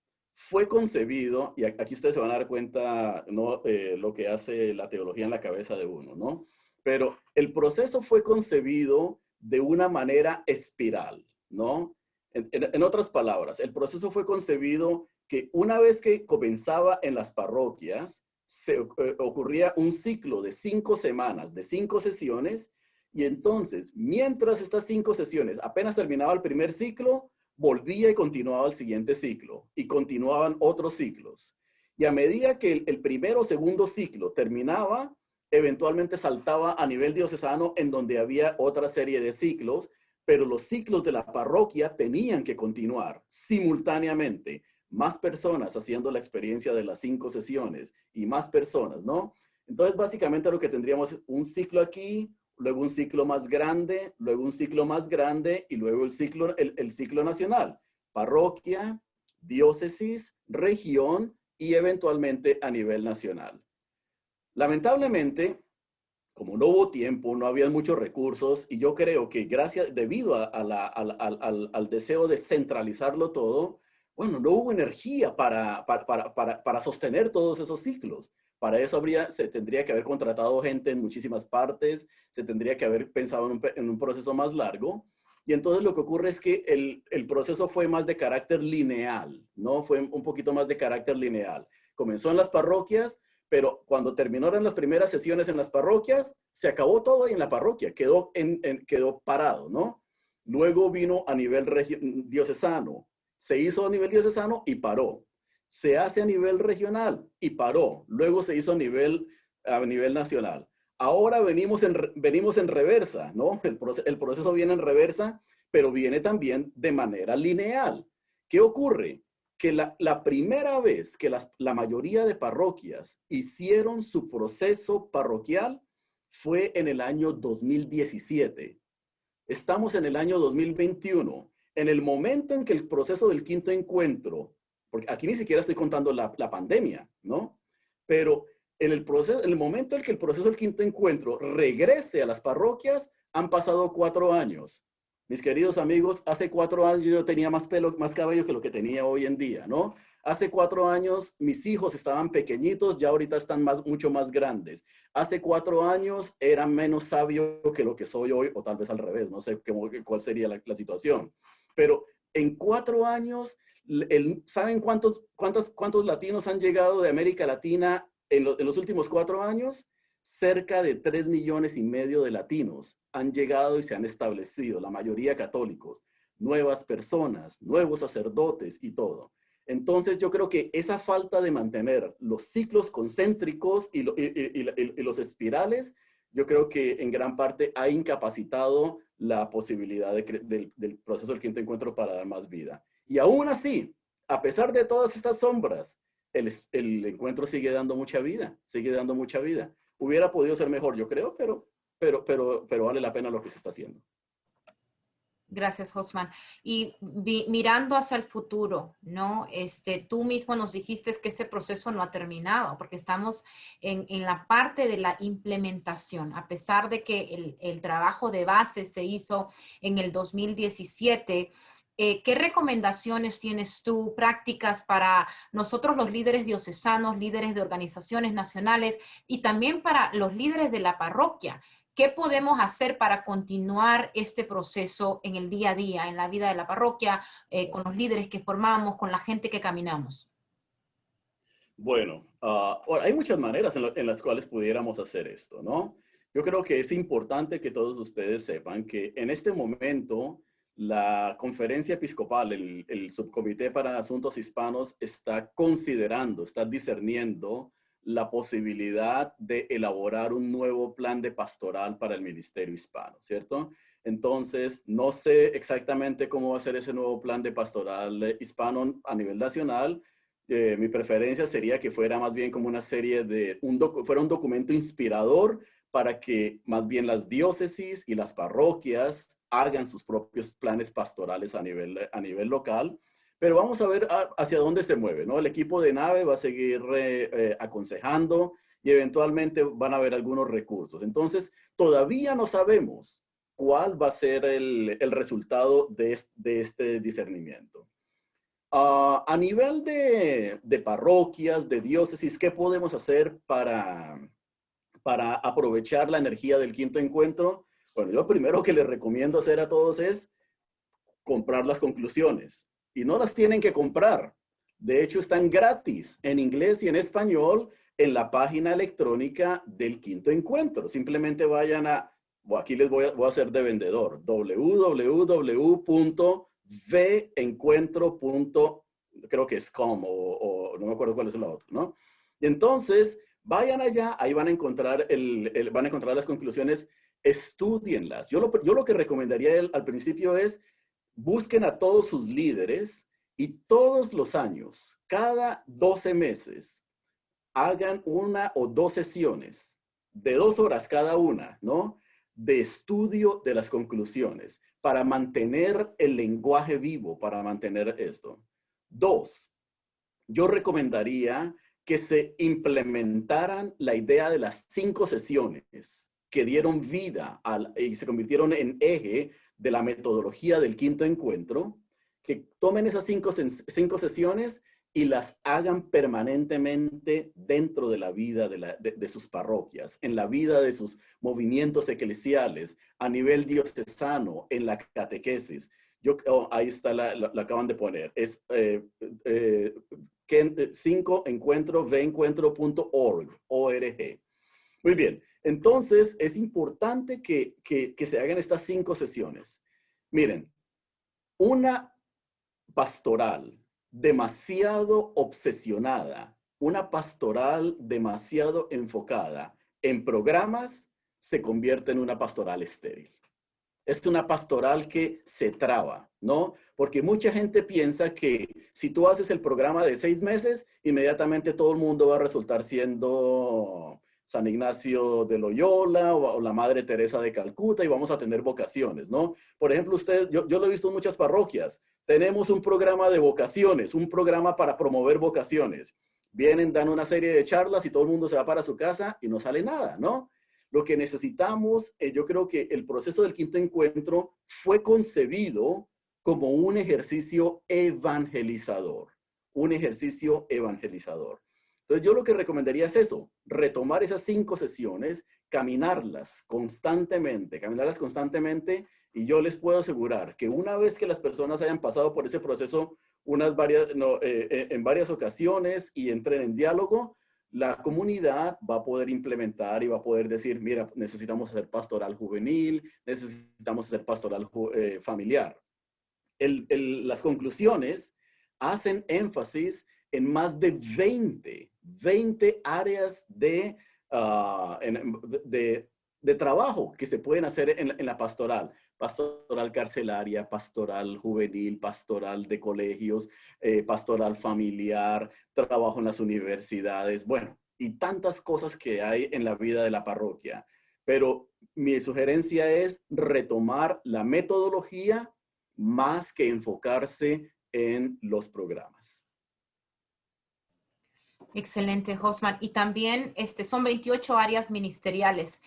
y aquí ustedes se van a dar cuenta, ¿no? Lo que hace la teología en la cabeza de uno, ¿no? Pero el proceso fue concebido de una manera espiral, ¿no? En otras palabras, el proceso fue concebido que una vez que comenzaba en las parroquias, ocurría un ciclo de 5 semanas, de 5 sesiones, y entonces, mientras estas 5 sesiones apenas terminaba el primer ciclo, volvía y continuaba el siguiente ciclo, y continuaban otros ciclos. Y a medida que el primero o segundo ciclo terminaba, eventualmente saltaba a nivel diocesano en donde había otra serie de ciclos pero los ciclos de la parroquia tenían que continuar simultáneamente. Más personas haciendo la experiencia de las 5 sesiones y más personas, ¿no? Entonces, básicamente lo que tendríamos es un ciclo aquí, luego un ciclo más grande, luego un ciclo más grande y luego el ciclo nacional. Parroquia, diócesis, región y eventualmente a nivel nacional. Lamentablemente, como no hubo tiempo, no había muchos recursos y yo creo que debido al deseo de centralizarlo todo, bueno, no hubo energía para sostener todos esos ciclos. Para eso se tendría que haber contratado gente en muchísimas partes, se tendría que haber pensado en un proceso más largo. Y entonces lo que ocurre es que el proceso fue más de carácter lineal, ¿no? Fue un poquito más de carácter lineal. Comenzó en las parroquias, pero cuando terminaron las primeras sesiones en las parroquias, se acabó todo ahí en la parroquia, quedó parado, ¿no? Luego vino a nivel diocesano, se hizo a nivel diocesano y paró. Se hace a nivel regional y paró. Luego se hizo a nivel nacional. Ahora venimos en reversa, ¿no? El proceso viene en reversa, pero viene también de manera lineal. ¿Qué ocurre? Que la primera vez que la mayoría de parroquias hicieron su proceso parroquial fue en el año 2017. Estamos en el año 2021. En el momento en que el proceso del quinto encuentro, porque aquí ni siquiera estoy contando la pandemia, ¿no? Pero en el momento en que el proceso del quinto encuentro regrese a las parroquias, han pasado 4 años. Mis queridos amigos, hace 4 años yo tenía más pelo, más cabello que lo que tenía hoy en día, ¿no? Hace 4 años mis hijos estaban pequeñitos, ya ahorita están mucho más grandes. Hace 4 años era menos sabio que lo que soy hoy, o tal vez al revés, no sé cuál sería la situación. Pero en 4 años, ¿saben cuántos latinos han llegado de América Latina en los últimos 4 años? Cerca de 3,5 millones de latinos han llegado y se han establecido, la mayoría católicos, nuevas personas, nuevos sacerdotes y todo. Entonces yo creo que esa falta de mantener los ciclos concéntricos y los espirales, yo creo que en gran parte ha incapacitado la posibilidad del proceso del quinto encuentro para dar más vida. Y aún así, a pesar de todas estas sombras, el encuentro sigue dando mucha vida, sigue dando mucha vida. Hubiera podido ser mejor, yo creo, pero vale la pena lo que se está haciendo. Gracias, Josman. Y mirando hacia el futuro, ¿no? Tú mismo nos dijiste que ese proceso no ha terminado, porque estamos en la parte de la implementación. A pesar de que el trabajo de base se hizo en el 2017, ¿qué recomendaciones tienes tú, prácticas para nosotros los líderes diocesanos, líderes de organizaciones nacionales y también para los líderes de la parroquia? ¿Qué podemos hacer para continuar este proceso en el día a día, en la vida de la parroquia, con los líderes que formamos, con la gente que caminamos? Bueno, hay muchas maneras en las cuales pudiéramos hacer esto, ¿no? Yo creo que es importante que todos ustedes sepan que en este momento la Conferencia Episcopal, el Subcomité para Asuntos Hispanos, está considerando, está discerniendo la posibilidad de elaborar un nuevo plan de pastoral para el ministerio hispano, ¿cierto? Entonces, no sé exactamente cómo va a ser ese nuevo plan de pastoral hispano a nivel nacional. Mi preferencia sería que fuera más bien como una serie de, fuera un documento inspirador para que más bien las diócesis y las parroquias hagan sus propios planes pastorales a nivel local. Pero vamos a ver hacia dónde se mueve, ¿no? El equipo de nave va a seguir aconsejando y eventualmente van a haber algunos recursos. Entonces, todavía no sabemos cuál va a ser el resultado de este discernimiento. A nivel de parroquias, de diócesis, ¿qué podemos hacer para aprovechar la energía del quinto encuentro? Bueno, yo lo primero que les recomiendo hacer a todos es comprar las conclusiones. Y no las tienen que comprar. De hecho, están gratis en inglés y en español en la página electrónica del quinto encuentro. Simplemente vayan aquí les voy a hacer de vendedor, creo que es com o no me acuerdo cuál es la otra, ¿no? Y entonces, vayan allá, ahí van a encontrar las conclusiones. Estúdienlas. Yo lo que recomendaría al principio es busquen a todos sus líderes y todos los años, cada 12 meses, hagan 1 o 2 sesiones de 2 horas cada una, ¿no? De estudio de las conclusiones para mantener el lenguaje vivo, para mantener esto. 2, yo recomendaría que se implementaran la idea de las 5 sesiones que dieron vida y se convirtieron en eje de la metodología del quinto encuentro, que tomen esas 5 sesiones y las hagan permanentemente dentro de la vida de sus parroquias, en la vida de sus movimientos eclesiales, a nivel diocesano, en la catequesis. Ahí está, la acaban de poner. Es 5 encuentro, vencuentro.org. Muy bien. Entonces, es importante que se hagan estas 5 sesiones. Miren, una pastoral demasiado obsesionada, una pastoral demasiado enfocada en programas, se convierte en una pastoral estéril. Es una pastoral que se traba, ¿no? Porque mucha gente piensa que si tú haces el programa de 6 meses, inmediatamente todo el mundo va a resultar siendo San Ignacio de Loyola o la Madre Teresa de Calcuta y vamos a tener vocaciones, ¿no? Por ejemplo, ustedes, yo lo he visto en muchas parroquias. Tenemos un programa de vocaciones, un programa para promover vocaciones. Vienen, dan una serie de charlas y todo el mundo se va para su casa y no sale nada, ¿no? Lo que necesitamos, yo creo que el proceso del quinto encuentro fue concebido como un ejercicio evangelizador, un ejercicio evangelizador. Entonces yo lo que recomendaría es eso, retomar esas 5 sesiones, caminarlas constantemente, y yo les puedo asegurar que una vez que las personas hayan pasado por ese proceso en varias ocasiones y entren en diálogo, la comunidad va a poder implementar y va a poder decir, mira, necesitamos hacer pastoral juvenil, necesitamos hacer pastoral familiar. Las conclusiones hacen énfasis en más de 20 áreas de trabajo que se pueden hacer en la pastoral. Pastoral carcelaria, pastoral juvenil, pastoral de colegios, pastoral familiar, trabajo en las universidades, bueno, y tantas cosas que hay en la vida de la parroquia. Pero mi sugerencia es retomar la metodología más que enfocarse en los programas. Excelente, Josman. Y también son 28 áreas ministeriales.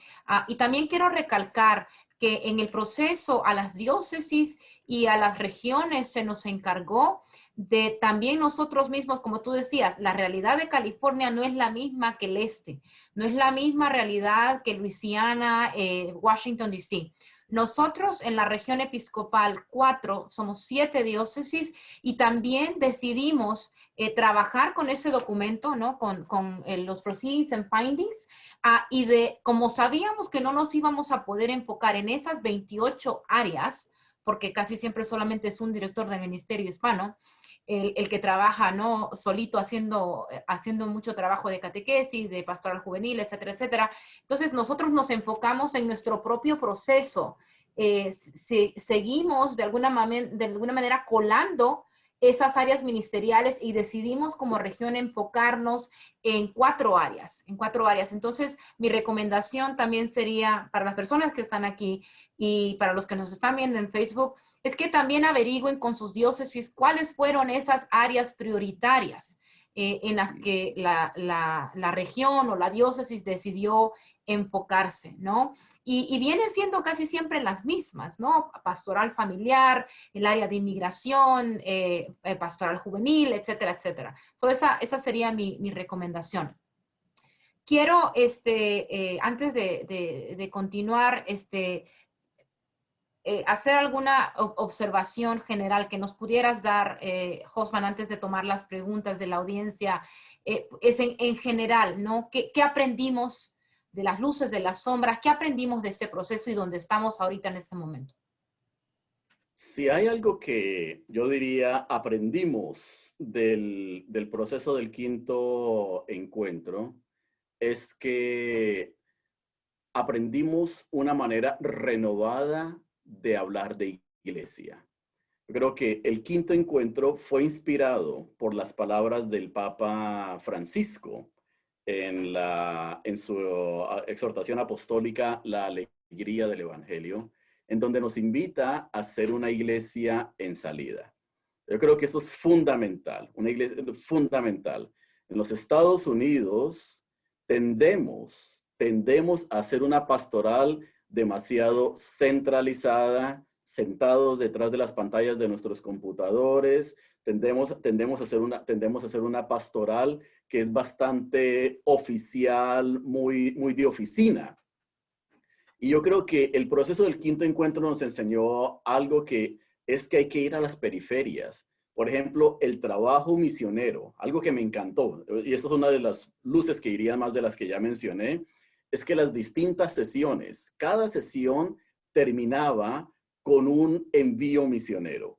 Y también quiero recalcar que en el proceso a las diócesis y a las regiones se nos encargó de también nosotros mismos, como tú decías, la realidad de California no es la misma que el este, no es la misma realidad que Luisiana, Washington, D.C. Nosotros en la región episcopal 4 somos 7 diócesis y también decidimos trabajar con ese documento, ¿no? Con los Proceedings and Findings, y como sabíamos que no nos íbamos a poder enfocar en esas 28 áreas, porque casi siempre solamente es un director del Ministerio Hispano, el que trabaja, ¿no? Solito haciendo mucho trabajo de catequesis, de pastoral juvenil, etcétera, etcétera. Entonces nosotros nos enfocamos en nuestro propio proceso. Seguimos de alguna manera colando esas áreas ministeriales y decidimos como región enfocarnos en 4 áreas, Entonces, mi recomendación también sería para las personas que están aquí y para los que nos están viendo en Facebook, es que también averigüen con sus diócesis cuáles fueron esas áreas prioritarias en las que la región o la diócesis decidió enfocarse, ¿no? Y vienen siendo casi siempre las mismas, ¿no? Pastoral familiar, el área de inmigración, pastoral juvenil, etcétera, etcétera. Esa sería mi recomendación. Quiero, antes de continuar, hacer alguna observación general que nos pudieras dar, Josman, antes de tomar las preguntas de la audiencia, es en general, ¿no? ¿Qué aprendimos de las luces, de las sombras? ¿Qué aprendimos de este proceso y dónde estamos ahorita en este momento? Si hay algo que yo diría aprendimos del proceso del quinto encuentro, es que aprendimos una manera renovada de hablar de iglesia. Yo creo que el quinto encuentro fue inspirado por las palabras del Papa Francisco en su exhortación apostólica, La alegría del Evangelio, en donde nos invita a ser una iglesia en salida. Yo creo que eso es fundamental, una iglesia fundamental. En los Estados Unidos tendemos a hacer una pastoral demasiado centralizada, sentados detrás de las pantallas de nuestros computadores. Tendemos a hacer una pastoral que es bastante oficial, muy de oficina. Y yo creo que el proceso del quinto encuentro nos enseñó algo que es que hay que ir a las periferias. Por ejemplo, el trabajo misionero, algo que me encantó, y esto es una de las luces que irían más de las que ya mencioné, es que las distintas sesiones, cada sesión terminaba con un envío misionero,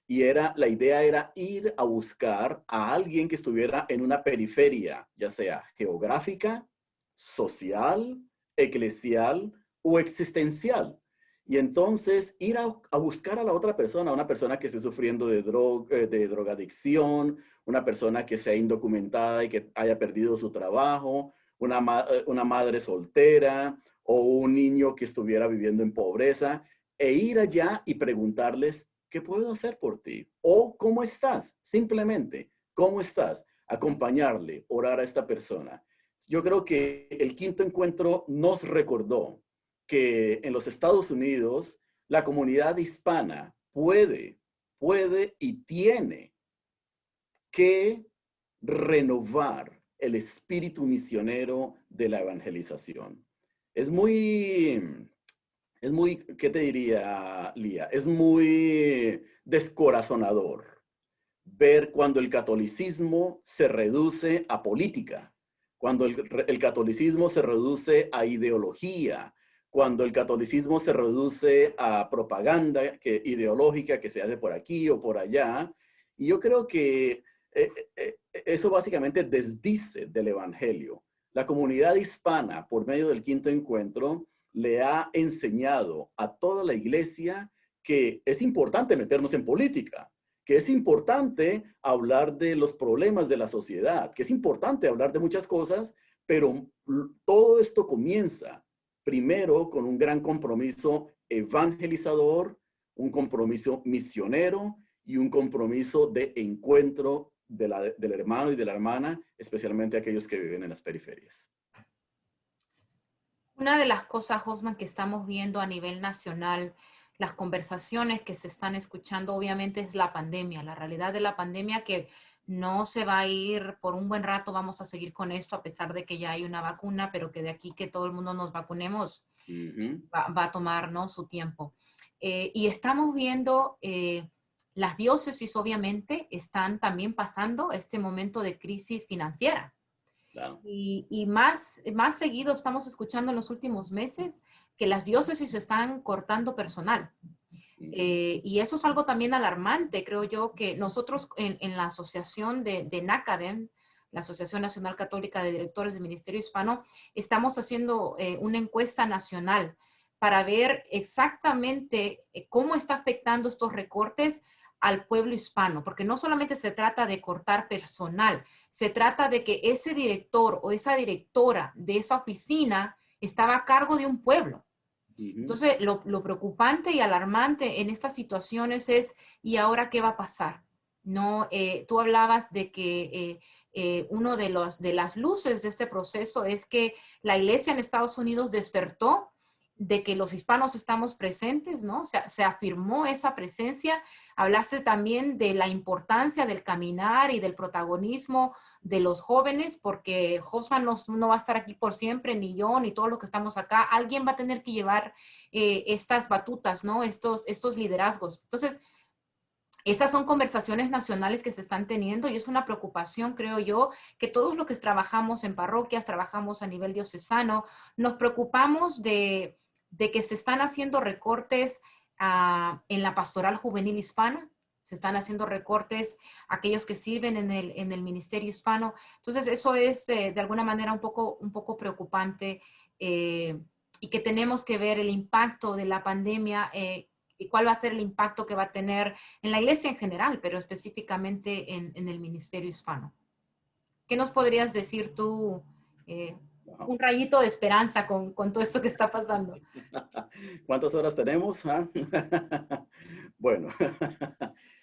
Y la idea era ir a buscar a alguien que estuviera en una periferia, ya sea geográfica, social, eclesial o existencial. Y entonces ir a buscar a la otra persona, a una persona que esté sufriendo de drogadicción, una persona que sea indocumentada y que haya perdido su trabajo, una madre soltera o un niño que estuviera viviendo en pobreza, e ir allá y preguntarles, ¿qué puedo hacer por ti? O ¿cómo estás? Simplemente, ¿cómo estás? Acompañarle, orar a esta persona. Yo creo que el quinto encuentro nos recordó que en los Estados Unidos la comunidad hispana puede y tiene que renovar el espíritu misionero de la evangelización. Es muy, ¿qué te diría, Lía? Es muy descorazonador ver cuando el catolicismo se reduce a política, cuando el catolicismo se reduce a ideología, cuando el catolicismo se reduce a propaganda ideológica que se hace por aquí o por allá. Y yo creo que eso básicamente desdice del evangelio. La comunidad hispana, por medio del quinto encuentro, le ha enseñado a toda la iglesia que es importante meternos en política, que es importante hablar de los problemas de la sociedad, que es importante hablar de muchas cosas, pero todo esto comienza primero con un gran compromiso evangelizador, un compromiso misionero y un compromiso de encuentro del hermano y de la hermana, especialmente aquellos que viven en las periferias. Una de las cosas, Osman, que estamos viendo a nivel nacional, las conversaciones que se están escuchando, obviamente es la pandemia, la realidad de la pandemia que no se va a ir por un buen rato, vamos a seguir con esto a pesar de que ya hay una vacuna, pero que de aquí que todo el mundo nos vacunemos va a tomar, ¿no?, su tiempo. Y estamos viendo las diócesis obviamente están también pasando este momento de crisis financiera. Claro. Y más seguido estamos escuchando en los últimos meses que las diócesis están cortando personal. Y eso es algo también alarmante, creo yo, que nosotros en la asociación de NACADEM, la Asociación Nacional Católica de Directores de Ministerio Hispano, estamos haciendo una encuesta nacional para ver exactamente cómo está afectando estos recortes al pueblo hispano, porque no solamente se trata de cortar personal, se trata de que ese director o esa directora de esa oficina estaba a cargo de un pueblo. Entonces, lo preocupante y alarmante en estas situaciones es, ¿y ahora qué va a pasar? No, tú hablabas de que uno de las luces de este proceso es que la iglesia en Estados Unidos despertó de que los hispanos estamos presentes, ¿no? Se afirmó esa presencia. Hablaste también de la importancia del caminar y del protagonismo de los jóvenes, porque Josman no va a estar aquí por siempre, ni yo, ni todos los que estamos acá. Alguien va a tener que llevar estas batutas, ¿no? Estos liderazgos. Entonces, estas son conversaciones nacionales que se están teniendo y es una preocupación, creo yo, que todos los que trabajamos en parroquias, trabajamos a nivel diocesano, nos preocupamos de que se están haciendo recortes en la pastoral juvenil hispana, se están haciendo recortes, aquellos que sirven en el ministerio hispano. Entonces, eso es de alguna manera un poco preocupante y que tenemos que ver el impacto de la pandemia y cuál va a ser el impacto que va a tener en la iglesia en general, pero específicamente en el ministerio hispano. ¿Qué nos podrías decir tú? Un rayito de esperanza con todo esto que está pasando. ¿Cuántas horas tenemos? ¿Ah? Bueno,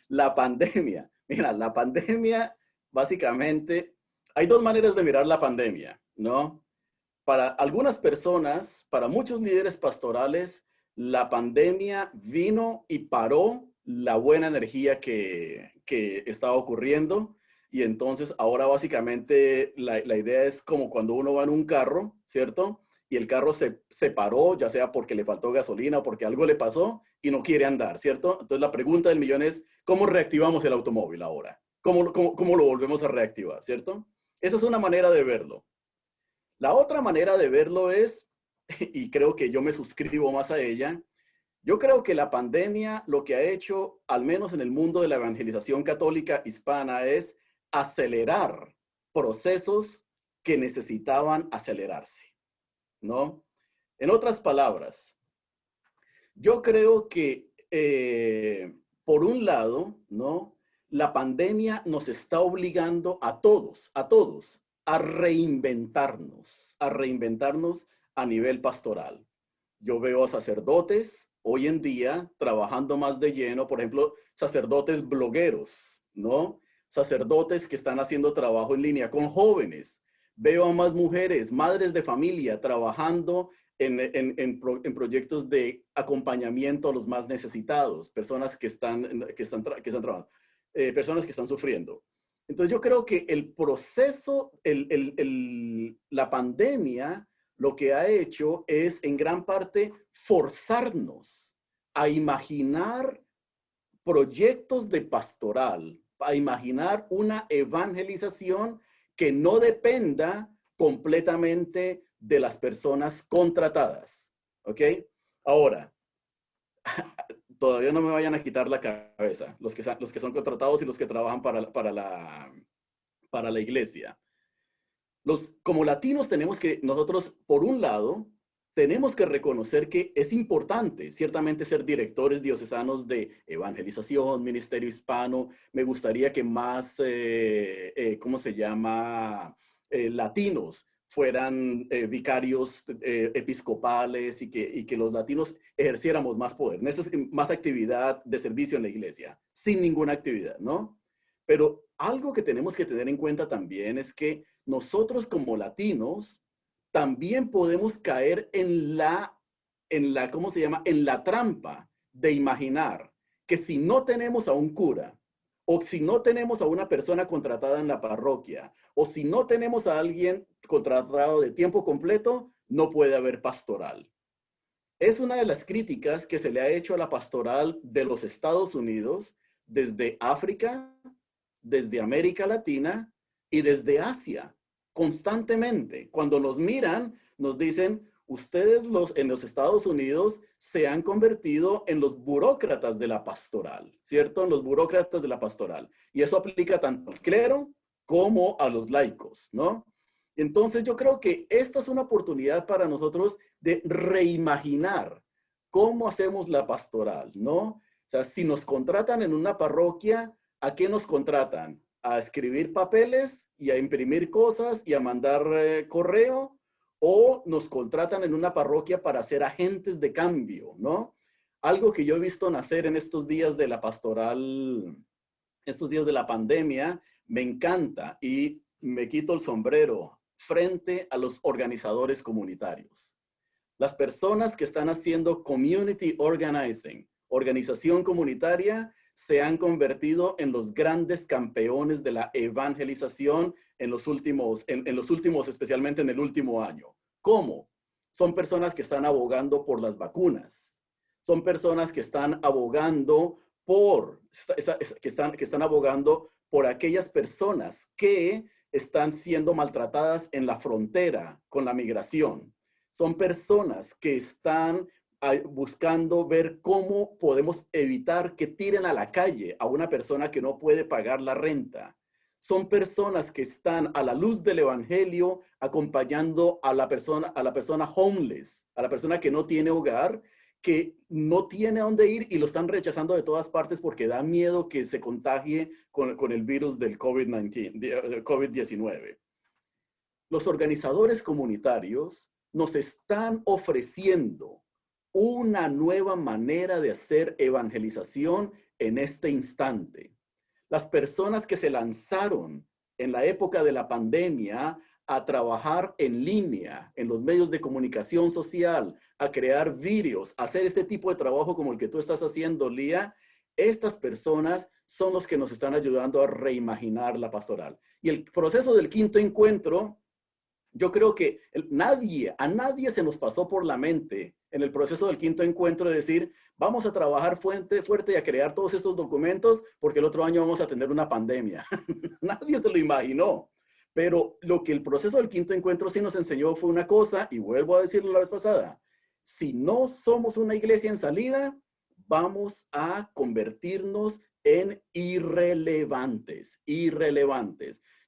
la pandemia. Mira, la pandemia, básicamente, hay dos maneras de mirar la pandemia, ¿no? Para algunas personas, para muchos líderes pastorales, la pandemia vino y paró la buena energía que estaba ocurriendo. Y entonces ahora básicamente la idea es como cuando uno va en un carro, ¿cierto? Y el carro se paró, ya sea porque le faltó gasolina o porque algo le pasó y no quiere andar, ¿cierto? Entonces la pregunta del millón es, ¿cómo reactivamos el automóvil ahora? ¿Cómo lo volvemos a reactivar, ¿cierto? Esa es una manera de verlo. La otra manera de verlo es, y creo que yo me suscribo más a ella, yo creo que la pandemia lo que ha hecho, al menos en el mundo de la evangelización católica hispana, es acelerar procesos que necesitaban acelerarse, ¿no? En otras palabras, yo creo que, por un lado, ¿no? La pandemia nos está obligando a todos, a reinventarnos a nivel pastoral. Yo veo a sacerdotes hoy en día trabajando más de lleno, por ejemplo, sacerdotes blogueros, ¿no? Sacerdotes que están haciendo trabajo en línea con jóvenes. Veo a más mujeres, madres de familia, trabajando en proyectos de acompañamiento a los más necesitados, personas que están trabajando, personas que están sufriendo. Entonces yo creo que el proceso, la pandemia, lo que ha hecho es en gran parte forzarnos a imaginar proyectos de pastoral, a imaginar una evangelización que no dependa completamente de las personas contratadas. ¿Ok? Ahora, todavía no me vayan a quitar la cabeza los que son contratados y los que trabajan para la iglesia. Como latinos tenemos que, nosotros, por un lado, tenemos que reconocer que es importante, ciertamente, ser directores diocesanos de evangelización, ministerio hispano. Me gustaría que más, ¿cómo se llama? Latinos fueran vicarios episcopales y que los latinos ejerciéramos más poder, más actividad de servicio en la iglesia, sin ninguna actividad, ¿no? Pero algo que tenemos que tener en cuenta también es que nosotros como latinos también podemos caer ¿cómo se llama? En la trampa de imaginar que si no tenemos a un cura, o si no tenemos a una persona contratada en la parroquia, o si no tenemos a alguien contratado de tiempo completo, no puede haber pastoral. Es una de las críticas que se le ha hecho a la pastoral de los Estados Unidos desde África, desde América Latina y desde Asia, constantemente. Cuando nos miran, nos dicen, ustedes en los Estados Unidos se han convertido en los burócratas de la pastoral, ¿cierto? En los burócratas de la pastoral. Y eso aplica tanto al clero como a los laicos, ¿no? Entonces yo creo que esta es una oportunidad para nosotros de reimaginar cómo hacemos la pastoral, ¿no? O sea, si nos contratan en una parroquia, ¿a qué nos contratan? ¿A escribir papeles y a imprimir cosas y a mandar correo? ¿O nos contratan en una parroquia para ser agentes de cambio, ¿no? Algo que yo he visto nacer en estos días de la pastoral, estos días de la pandemia, me encanta y me quito el sombrero frente a los organizadores comunitarios. Las personas que están haciendo community organizing, organización comunitaria, se han convertido en los grandes campeones de la evangelización en los últimos, especialmente en el último año. ¿Cómo? Son personas que están abogando por las vacunas. Son personas que están abogando que están abogando por aquellas personas que están siendo maltratadas en la frontera con la migración. Son personas que están buscando ver cómo podemos evitar que tiren a la calle a una persona que no puede pagar la renta. Son personas que están a la luz del evangelio acompañando a la persona homeless, a la persona que no tiene hogar, que no tiene a dónde ir y lo están rechazando de todas partes porque da miedo que se contagie con el virus del COVID-19. Los organizadores comunitarios nos están ofreciendo una nueva manera de hacer evangelización en este instante. Las personas que se lanzaron en la época de la pandemia a trabajar en línea, en los medios de comunicación social, a crear vídeos, a hacer este tipo de trabajo como el que tú estás haciendo, Lía, estas personas son los que nos están ayudando a reimaginar la pastoral. Y el proceso del quinto encuentro, yo creo que a nadie se nos pasó por la mente en el proceso del quinto encuentro de decir, vamos a trabajar fuerte y a crear todos estos documentos porque el otro año vamos a tener una pandemia. Nadie se lo imaginó. Pero lo que el proceso del quinto encuentro sí nos enseñó fue una cosa, y vuelvo a decirlo la vez pasada, si no somos una iglesia en salida, vamos a convertirnos en irrelevantes.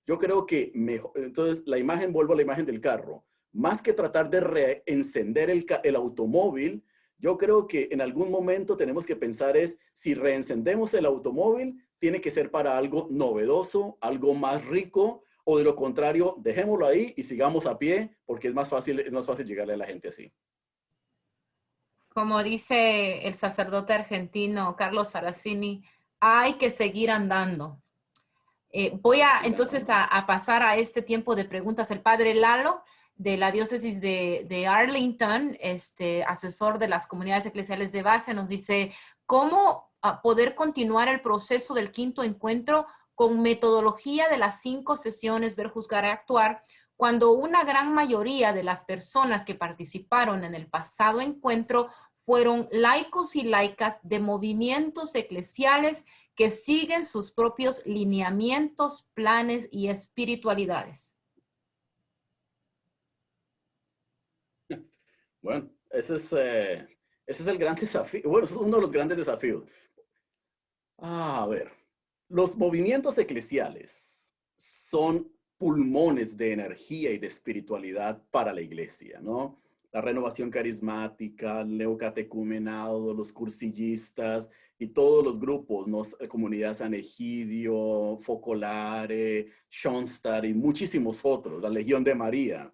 Yo creo que mejor, entonces vuelvo a la imagen del carro. Más que tratar de reencender el automóvil, yo creo que en algún momento tenemos que pensar si reencendemos el automóvil, tiene que ser para algo novedoso, algo más rico, o de lo contrario, dejémoslo ahí y sigamos a pie, porque es más fácil llegarle a la gente así. Como dice el sacerdote argentino Carlos Saracini, hay que seguir andando. Voy entonces a pasar a este tiempo de preguntas. El padre Lalo, de la diócesis de Arlington, asesor de las comunidades eclesiales de base, nos dice cómo poder continuar el proceso del quinto encuentro con metodología de las 5 sesiones Ver, Juzgar y Actuar, cuando una gran mayoría de las personas que participaron en el pasado encuentro fueron laicos y laicas de movimientos eclesiales que siguen sus propios lineamientos, planes y espiritualidades. Bueno, ese es el gran desafío. Bueno, ese es uno de los grandes desafíos. A ver, los movimientos eclesiales son pulmones de energía y de espiritualidad para la iglesia, ¿no? La renovación carismática, el neocatecumenado, los cursillistas y todos los grupos, ¿no? Comunidad San Egidio, Focolare, Schoenstatt y muchísimos otros, la Legión de María.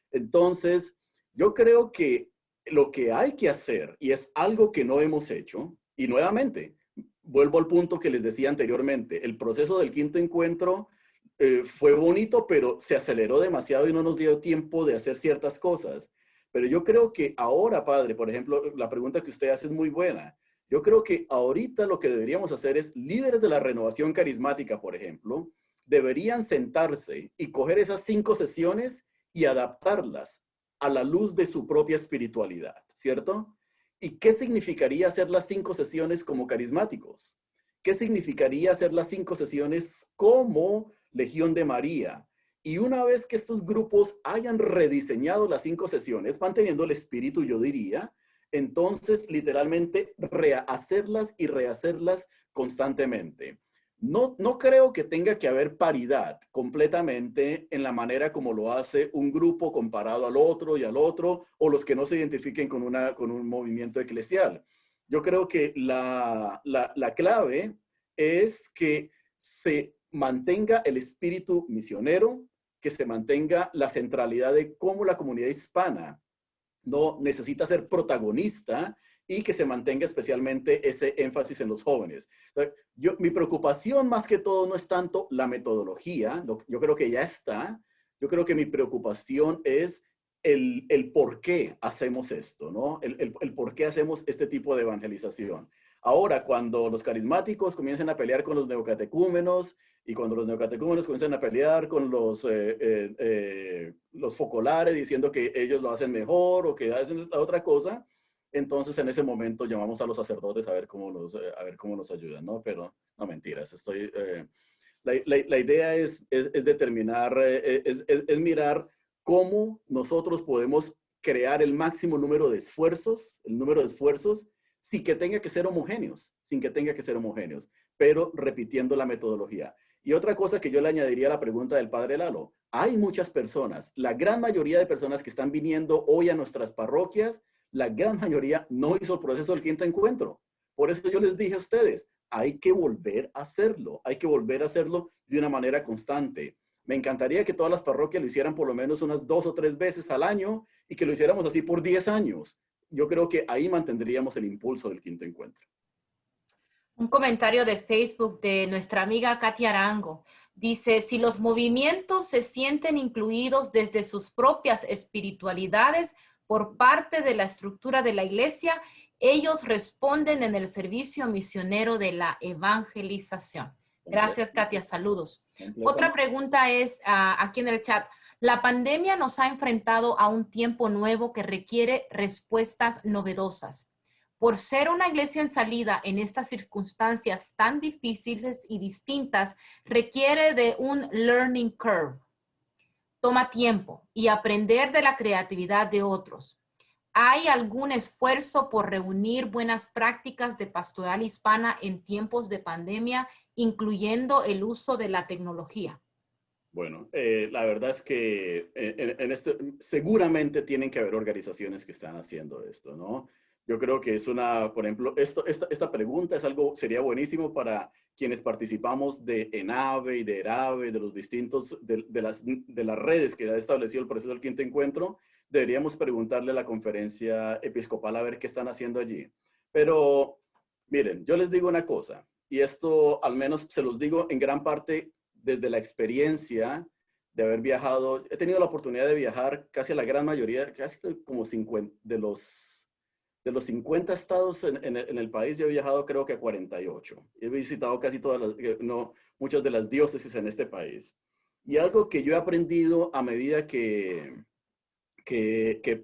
Entonces, yo creo que lo que hay que hacer, y es algo que no hemos hecho, y nuevamente, vuelvo al punto que les decía anteriormente, el proceso del quinto encuentro fue bonito, pero se aceleró demasiado y no nos dio tiempo de hacer ciertas cosas. Pero yo creo que ahora, padre, por ejemplo, la pregunta que usted hace es muy buena. Yo creo que ahorita lo que deberíamos hacer es, líderes de la renovación carismática, por ejemplo, deberían sentarse y coger esas 5 sesiones y adaptarlas a la luz de su propia espiritualidad, ¿cierto? ¿Y qué significaría hacer las 5 sesiones como carismáticos? ¿Qué significaría hacer las 5 sesiones como Legión de María? Y una vez que estos grupos hayan rediseñado las 5 sesiones, manteniendo el espíritu, yo diría, entonces literalmente rehacerlas y rehacerlas constantemente. No creo que tenga que haber paridad completamente en la manera como lo hace un grupo comparado al otro y al otro, o los que no se identifiquen con un movimiento eclesial. Yo creo que la clave es que se mantenga el espíritu misionero, que se mantenga la centralidad de cómo la comunidad hispana no necesita ser protagonista y que se mantenga especialmente ese énfasis en los jóvenes. Mi preocupación más que todo no es tanto la metodología, yo creo que ya está. Yo creo que mi preocupación es el por qué hacemos esto, ¿no? El por qué hacemos este tipo de evangelización. Ahora, cuando los carismáticos comiencen a pelear con los neocatecúmenos y cuando los neocatecúmenos comiencen a pelear con los focolares diciendo que ellos lo hacen mejor o que hacen otra cosa, entonces en ese momento llamamos a los sacerdotes a ver cómo nos ayudan, ¿no? Pero no, mentiras, la idea es determinar, es mirar cómo nosotros podemos crear el máximo número de esfuerzos, sin que tenga que ser homogéneos, pero repitiendo la metodología. Y otra cosa que yo le añadiría a la pregunta del padre Lalo, hay muchas personas, la gran mayoría de personas que están viniendo hoy a nuestras parroquias, la gran mayoría no hizo el proceso del quinto encuentro. Por eso yo les dije a ustedes, hay que volver a hacerlo de una manera constante. Me encantaría que todas las parroquias lo hicieran por lo menos unas 2 o 3 veces al año y que lo hiciéramos así por 10 años. Yo creo que ahí mantendríamos el impulso del quinto encuentro. Un comentario de Facebook de nuestra amiga Katia Arango. Dice, si los movimientos se sienten incluidos desde sus propias espiritualidades por parte de la estructura de la iglesia, ellos responden en el servicio misionero de la evangelización. Gracias, Katia. Saludos. Otra pregunta es aquí en el chat. La pandemia nos ha enfrentado a un tiempo nuevo que requiere respuestas novedosas. Por ser una iglesia en salida en estas circunstancias tan difíciles y distintas, requiere de un learning curve. Toma tiempo y aprender de la creatividad de otros. ¿Hay algún esfuerzo por reunir buenas prácticas de pastoral hispana en tiempos de pandemia, incluyendo el uso de la tecnología? Bueno, la verdad es que seguramente tienen que haber organizaciones que están haciendo esto, ¿no? Yo creo que es por ejemplo, esta pregunta sería buenísimo para quienes participamos de ENAVE y de ERAVE, de los distintos, de las redes que ha establecido el proceso del quinto encuentro. Deberíamos preguntarle a la conferencia episcopal a ver qué están haciendo allí. Pero miren, yo les digo una cosa, y esto al menos se los digo en gran parte desde la experiencia de haber viajado. He tenido la oportunidad de viajar casi a la gran mayoría, casi como 50 de los 50 estados en el país. Yo he viajado creo que a 48. He visitado casi muchas de las diócesis en este país. Y algo que yo he aprendido a medida que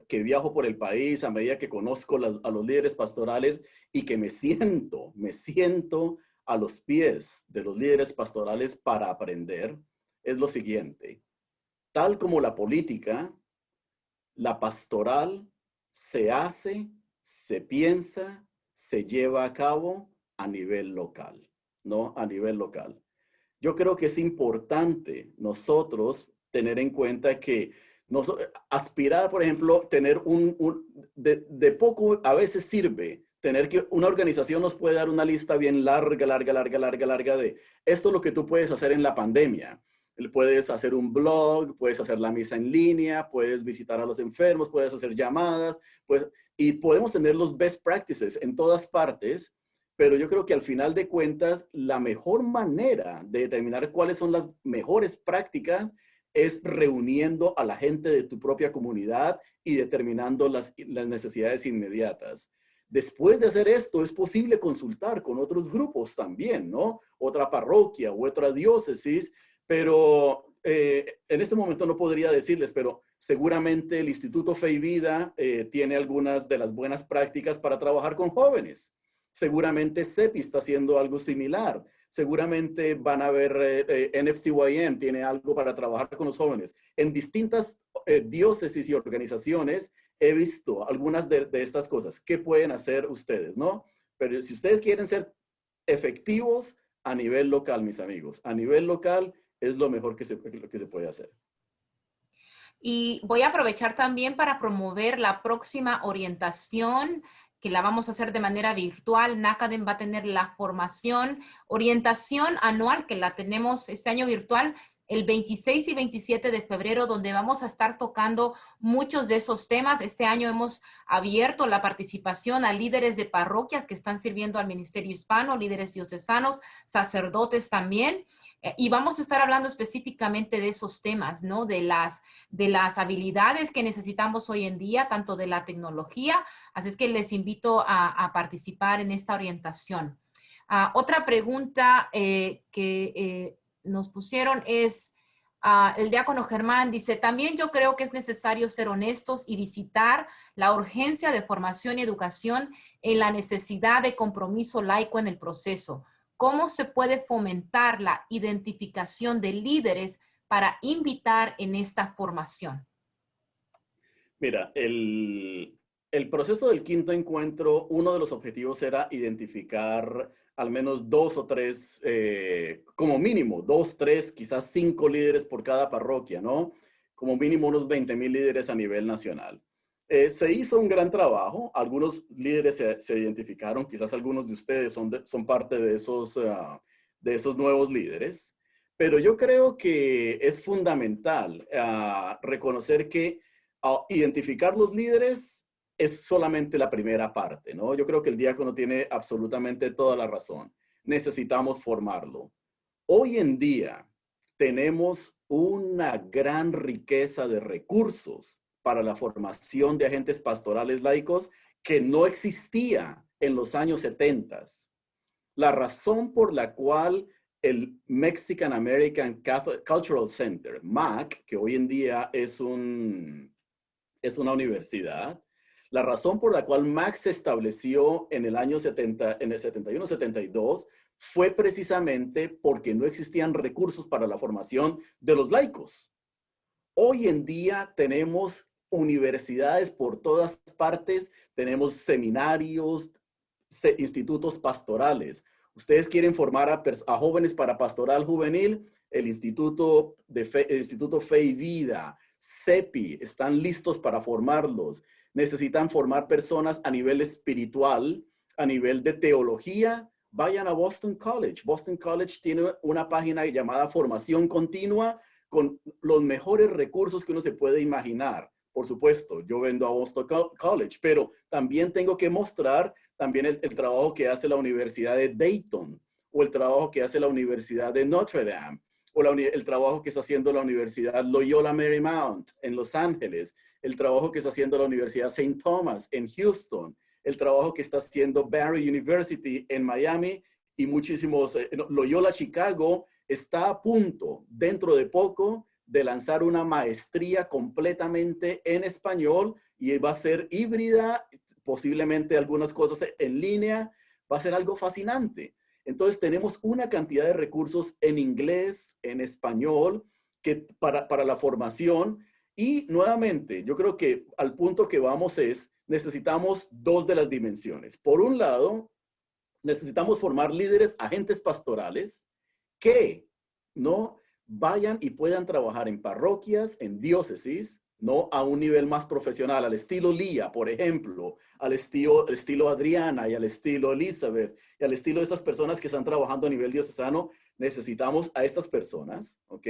viajo por el país, a medida que conozco a los líderes pastorales y que me siento a los pies de los líderes pastorales para aprender, es lo siguiente. Tal como la política, la pastoral se hace, se piensa, se lleva a cabo a nivel local, ¿no? A nivel local. Yo creo que es importante nosotros tener en cuenta que aspirar, por ejemplo, tener de poco a veces sirve tener que una organización nos puede dar una lista bien larga de esto es lo que tú puedes hacer en la pandemia. Puedes hacer un blog, puedes hacer la misa en línea, puedes visitar a los enfermos, puedes hacer llamadas, y podemos tener los best practices en todas partes, pero yo creo que al final de cuentas, la mejor manera de determinar cuáles son las mejores prácticas es reuniendo a la gente de tu propia comunidad y determinando las necesidades inmediatas. Después de hacer esto, es posible consultar con otros grupos también, ¿no? Otra parroquia u otra diócesis, pero en este momento no podría decirles, pero seguramente el Instituto Fe y Vida tiene algunas de las buenas prácticas para trabajar con jóvenes. Seguramente CEPI está haciendo algo similar. Seguramente van a ver, NFCYM tiene algo para trabajar con los jóvenes. En distintas diócesis y organizaciones he visto algunas de estas cosas. ¿Qué pueden hacer ustedes, no? Pero si ustedes quieren ser efectivos a nivel local, mis amigos, a nivel local es lo mejor que se puede hacer. Y voy a aprovechar también para promover la próxima orientación que la vamos a hacer de manera virtual. NACADEM va a tener la orientación anual que la tenemos este año virtual el 26 y 27 de febrero, donde vamos a estar tocando muchos de esos temas. Este año hemos abierto la participación a líderes de parroquias que están sirviendo al ministerio hispano, líderes diocesanos, sacerdotes también. Y vamos a estar hablando específicamente de esos temas, ¿no? De las habilidades que necesitamos hoy en día, tanto de la tecnología. Así es que les invito a participar en esta orientación. Otra pregunta que nos pusieron es, el diácono Germán dice, también yo creo que es necesario ser honestos y visitar la urgencia de formación y educación en la necesidad de compromiso laico en el proceso. ¿Cómo se puede fomentar la identificación de líderes para invitar en esta formación? Mira, el proceso del quinto encuentro, uno de los objetivos era identificar al menos dos o tres, como mínimo, dos, tres, quizás 5 líderes por cada parroquia, ¿no? Como mínimo unos 20,000 líderes a nivel nacional. Se hizo un gran trabajo, algunos líderes se identificaron, quizás algunos de ustedes son parte de esos nuevos líderes, pero yo creo que es fundamental reconocer que identificar los líderes es solamente la primera parte, ¿no? Yo creo que el diácono tiene absolutamente toda la razón. Necesitamos formarlo. Hoy en día tenemos una gran riqueza de recursos para la formación de agentes pastorales laicos que no existía en los años 70. La razón por la cual el Mexican American Cultural Center, MAC, que hoy en día es una universidad, la razón por la cual MAC se estableció en el año 70, en el 71-72, fue precisamente porque no existían recursos para la formación de los laicos. Hoy en día tenemos universidades por todas partes, tenemos seminarios, institutos pastorales. Ustedes quieren formar a jóvenes para pastoral juvenil, el Instituto Fe y Vida, CEPI, están listos para formarlos. Necesitan formar personas a nivel espiritual, a nivel de teología. Vayan a Boston College. Boston College tiene una página llamada Formación Continua con los mejores recursos que uno se puede imaginar. Por supuesto, yo vendo a Boston College, pero también tengo que mostrar también el trabajo que hace la Universidad de Dayton, o el trabajo que hace la Universidad de Notre Dame, o el trabajo que está haciendo la Universidad Loyola Marymount en Los Ángeles, el trabajo que está haciendo la Universidad St. Thomas en Houston, el trabajo que está haciendo Barry University en Miami y muchísimos, Loyola Chicago está a punto, dentro de poco, de lanzar una maestría completamente en español y va a ser híbrida, posiblemente algunas cosas en línea, va a ser algo fascinante. Entonces tenemos una cantidad de recursos en inglés, en español, para la formación. Y nuevamente, yo creo que al punto que vamos es, necesitamos dos de las dimensiones. Por un lado, necesitamos formar líderes, agentes pastorales, que no vayan y puedan trabajar en parroquias, en diócesis, no a un nivel más profesional, al estilo Lía, por ejemplo, al estilo Adriana y al estilo Elizabeth y al estilo de estas personas que están trabajando a nivel diocesano. Necesitamos a estas personas, ¿ok?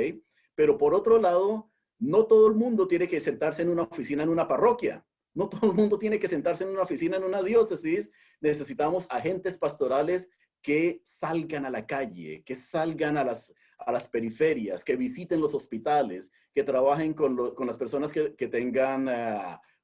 Pero por otro lado, no todo el mundo tiene que sentarse en una oficina en una parroquia. No todo el mundo tiene que sentarse en una oficina en una diócesis. Necesitamos agentes pastorales que salgan a la calle, que salgan a las periferias, que visiten los hospitales, que trabajen con las personas que tengan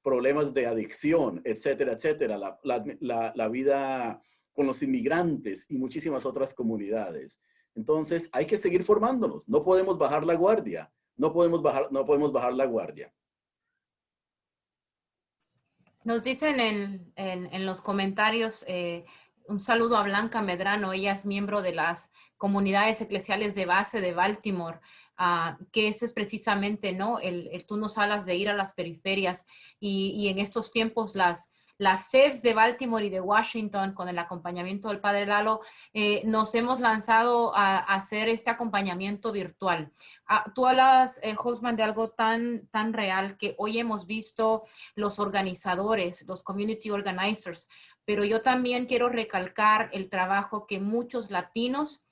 problemas de adicción, etcétera, etcétera, la vida con los inmigrantes y muchísimas otras comunidades. Entonces, hay que seguir formándonos. No podemos bajar la guardia. No podemos bajar la guardia. Nos dicen en los comentarios, un saludo a Blanca Medrano, ella es miembro de las comunidades eclesiales de base de Baltimore, que ese es precisamente, ¿no? Tú nos hablas de ir a las periferias y en estos tiempos las CEFs de Baltimore y de Washington, con el acompañamiento del Padre Lalo, nos hemos lanzado a hacer este acompañamiento virtual. Tú hablas, Hosman, de algo tan real que hoy hemos visto los organizadores, los community organizers, pero yo también quiero recalcar el trabajo que muchos latinos,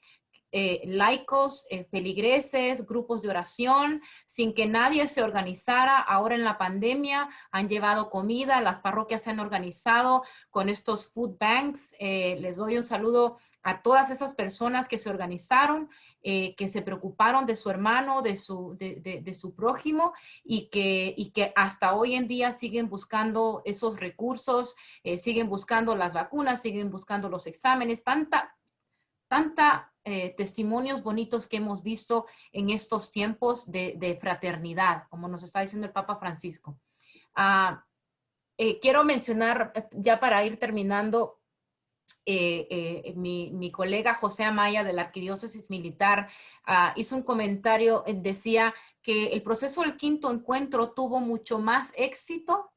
laicos, feligreses, grupos de oración, sin que nadie se organizara. Ahora en la pandemia han llevado comida, las parroquias se han organizado con estos food banks. Les doy un saludo a todas esas personas que se organizaron, que se preocuparon de su hermano, de su prójimo y que hasta hoy en día siguen buscando esos recursos, siguen buscando las vacunas, siguen buscando los exámenes, tanta testimonios bonitos que hemos visto en estos tiempos de fraternidad, como nos está diciendo el Papa Francisco. Quiero mencionar, ya para ir terminando, mi colega José Amaya de la Arquidiócesis Militar hizo un comentario, decía que el proceso del quinto encuentro tuvo mucho más éxito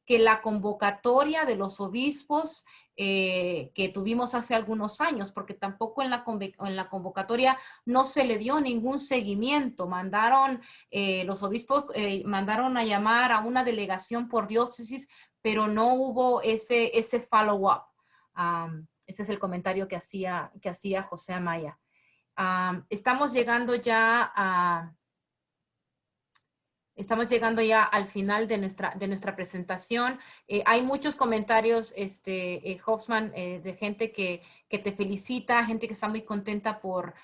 que la convocatoria de los obispos que tuvimos hace algunos años, porque tampoco en la convocatoria no se le dio ningún seguimiento. Los obispos mandaron a llamar a una delegación por diócesis, pero no hubo ese follow-up. Ese es el comentario que hacía José Amaya. Estamos llegando ya al final de nuestra presentación. Hay muchos comentarios, Hofsman, de gente que te felicita, gente que está muy contenta por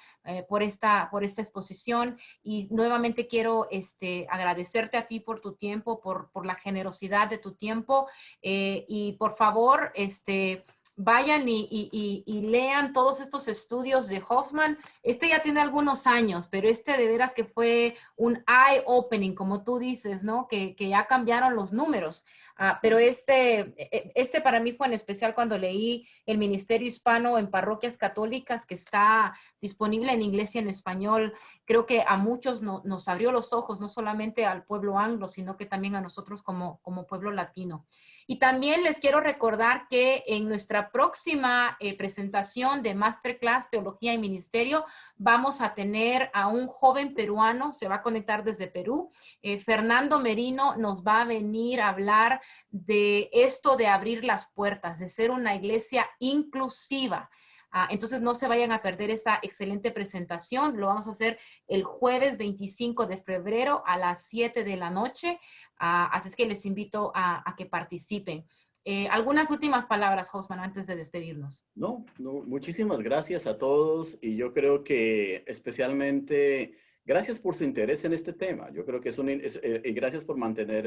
esta exposición. Y nuevamente quiero agradecerte a ti por tu tiempo, por la generosidad de tu tiempo. Y por favor, vayan y lean todos estos estudios de Hofsman. Ya tiene algunos años, pero de veras que fue un eye-opening, como tú dices, ¿no? Que ya cambiaron los números. Pero para mí fue en especial cuando leí el Ministerio Hispano en Parroquias Católicas, que está disponible en inglés y en español. Creo que a muchos nos abrió los ojos, no solamente al pueblo anglo, sino que también a nosotros como pueblo latino. Y también les quiero recordar que en nuestra próxima presentación de Masterclass Teología y Ministerio vamos a tener a un joven peruano, se va a conectar desde Perú. Fernando Merino nos va a venir a hablar de esto de abrir las puertas, de ser una iglesia inclusiva. Entonces no se vayan a perder esta excelente presentación. Lo vamos a hacer el jueves 25 de febrero a las 7 de la noche. Así es que les invito a que participen. ¿Algunas últimas palabras, Hofsman, antes de despedirnos? No, muchísimas gracias a todos y yo creo que especialmente gracias por su interés en este tema. Yo creo que y gracias por mantener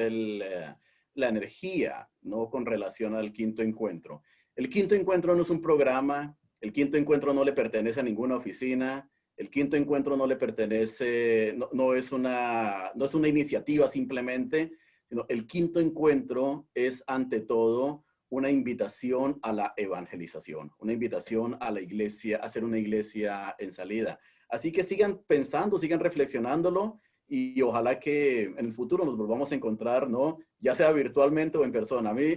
la energía, ¿no? Con relación al quinto encuentro. El quinto encuentro no es un programa, el quinto encuentro no le pertenece a ninguna oficina, el quinto encuentro no le pertenece, no es una iniciativa simplemente, sino el quinto encuentro es ante todo una invitación a la evangelización, una invitación a la iglesia, a ser una iglesia en salida. Así que sigan pensando, sigan reflexionándolo y ojalá que en el futuro nos volvamos a encontrar, ¿no? Ya sea virtualmente o en persona. A mí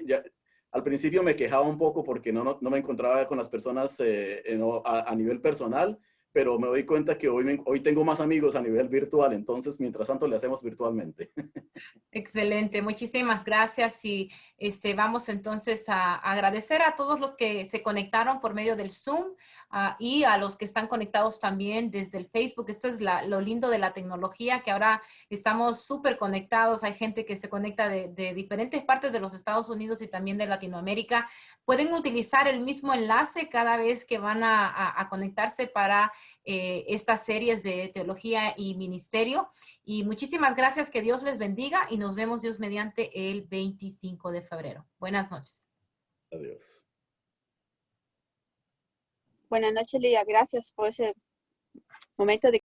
al principio me quejaba un poco porque no me encontraba con las personas a nivel personal, pero me doy cuenta que hoy tengo más amigos a nivel virtual, entonces mientras tanto le hacemos virtualmente. Excelente, muchísimas gracias y vamos entonces a agradecer a todos los que se conectaron por medio del Zoom y a los que están conectados también desde el Facebook. Esto es lo lindo de la tecnología, que ahora estamos súper conectados. Hay gente que se conecta de diferentes partes de los Estados Unidos y también de Latinoamérica. Pueden utilizar el mismo enlace cada vez que van a conectarse para estas series de teología y ministerio. Y muchísimas gracias, que Dios les bendiga y nos vemos Dios mediante el 25 de febrero. Buenas noches. Adiós. Buenas noches, Lidia. Gracias por ese momento de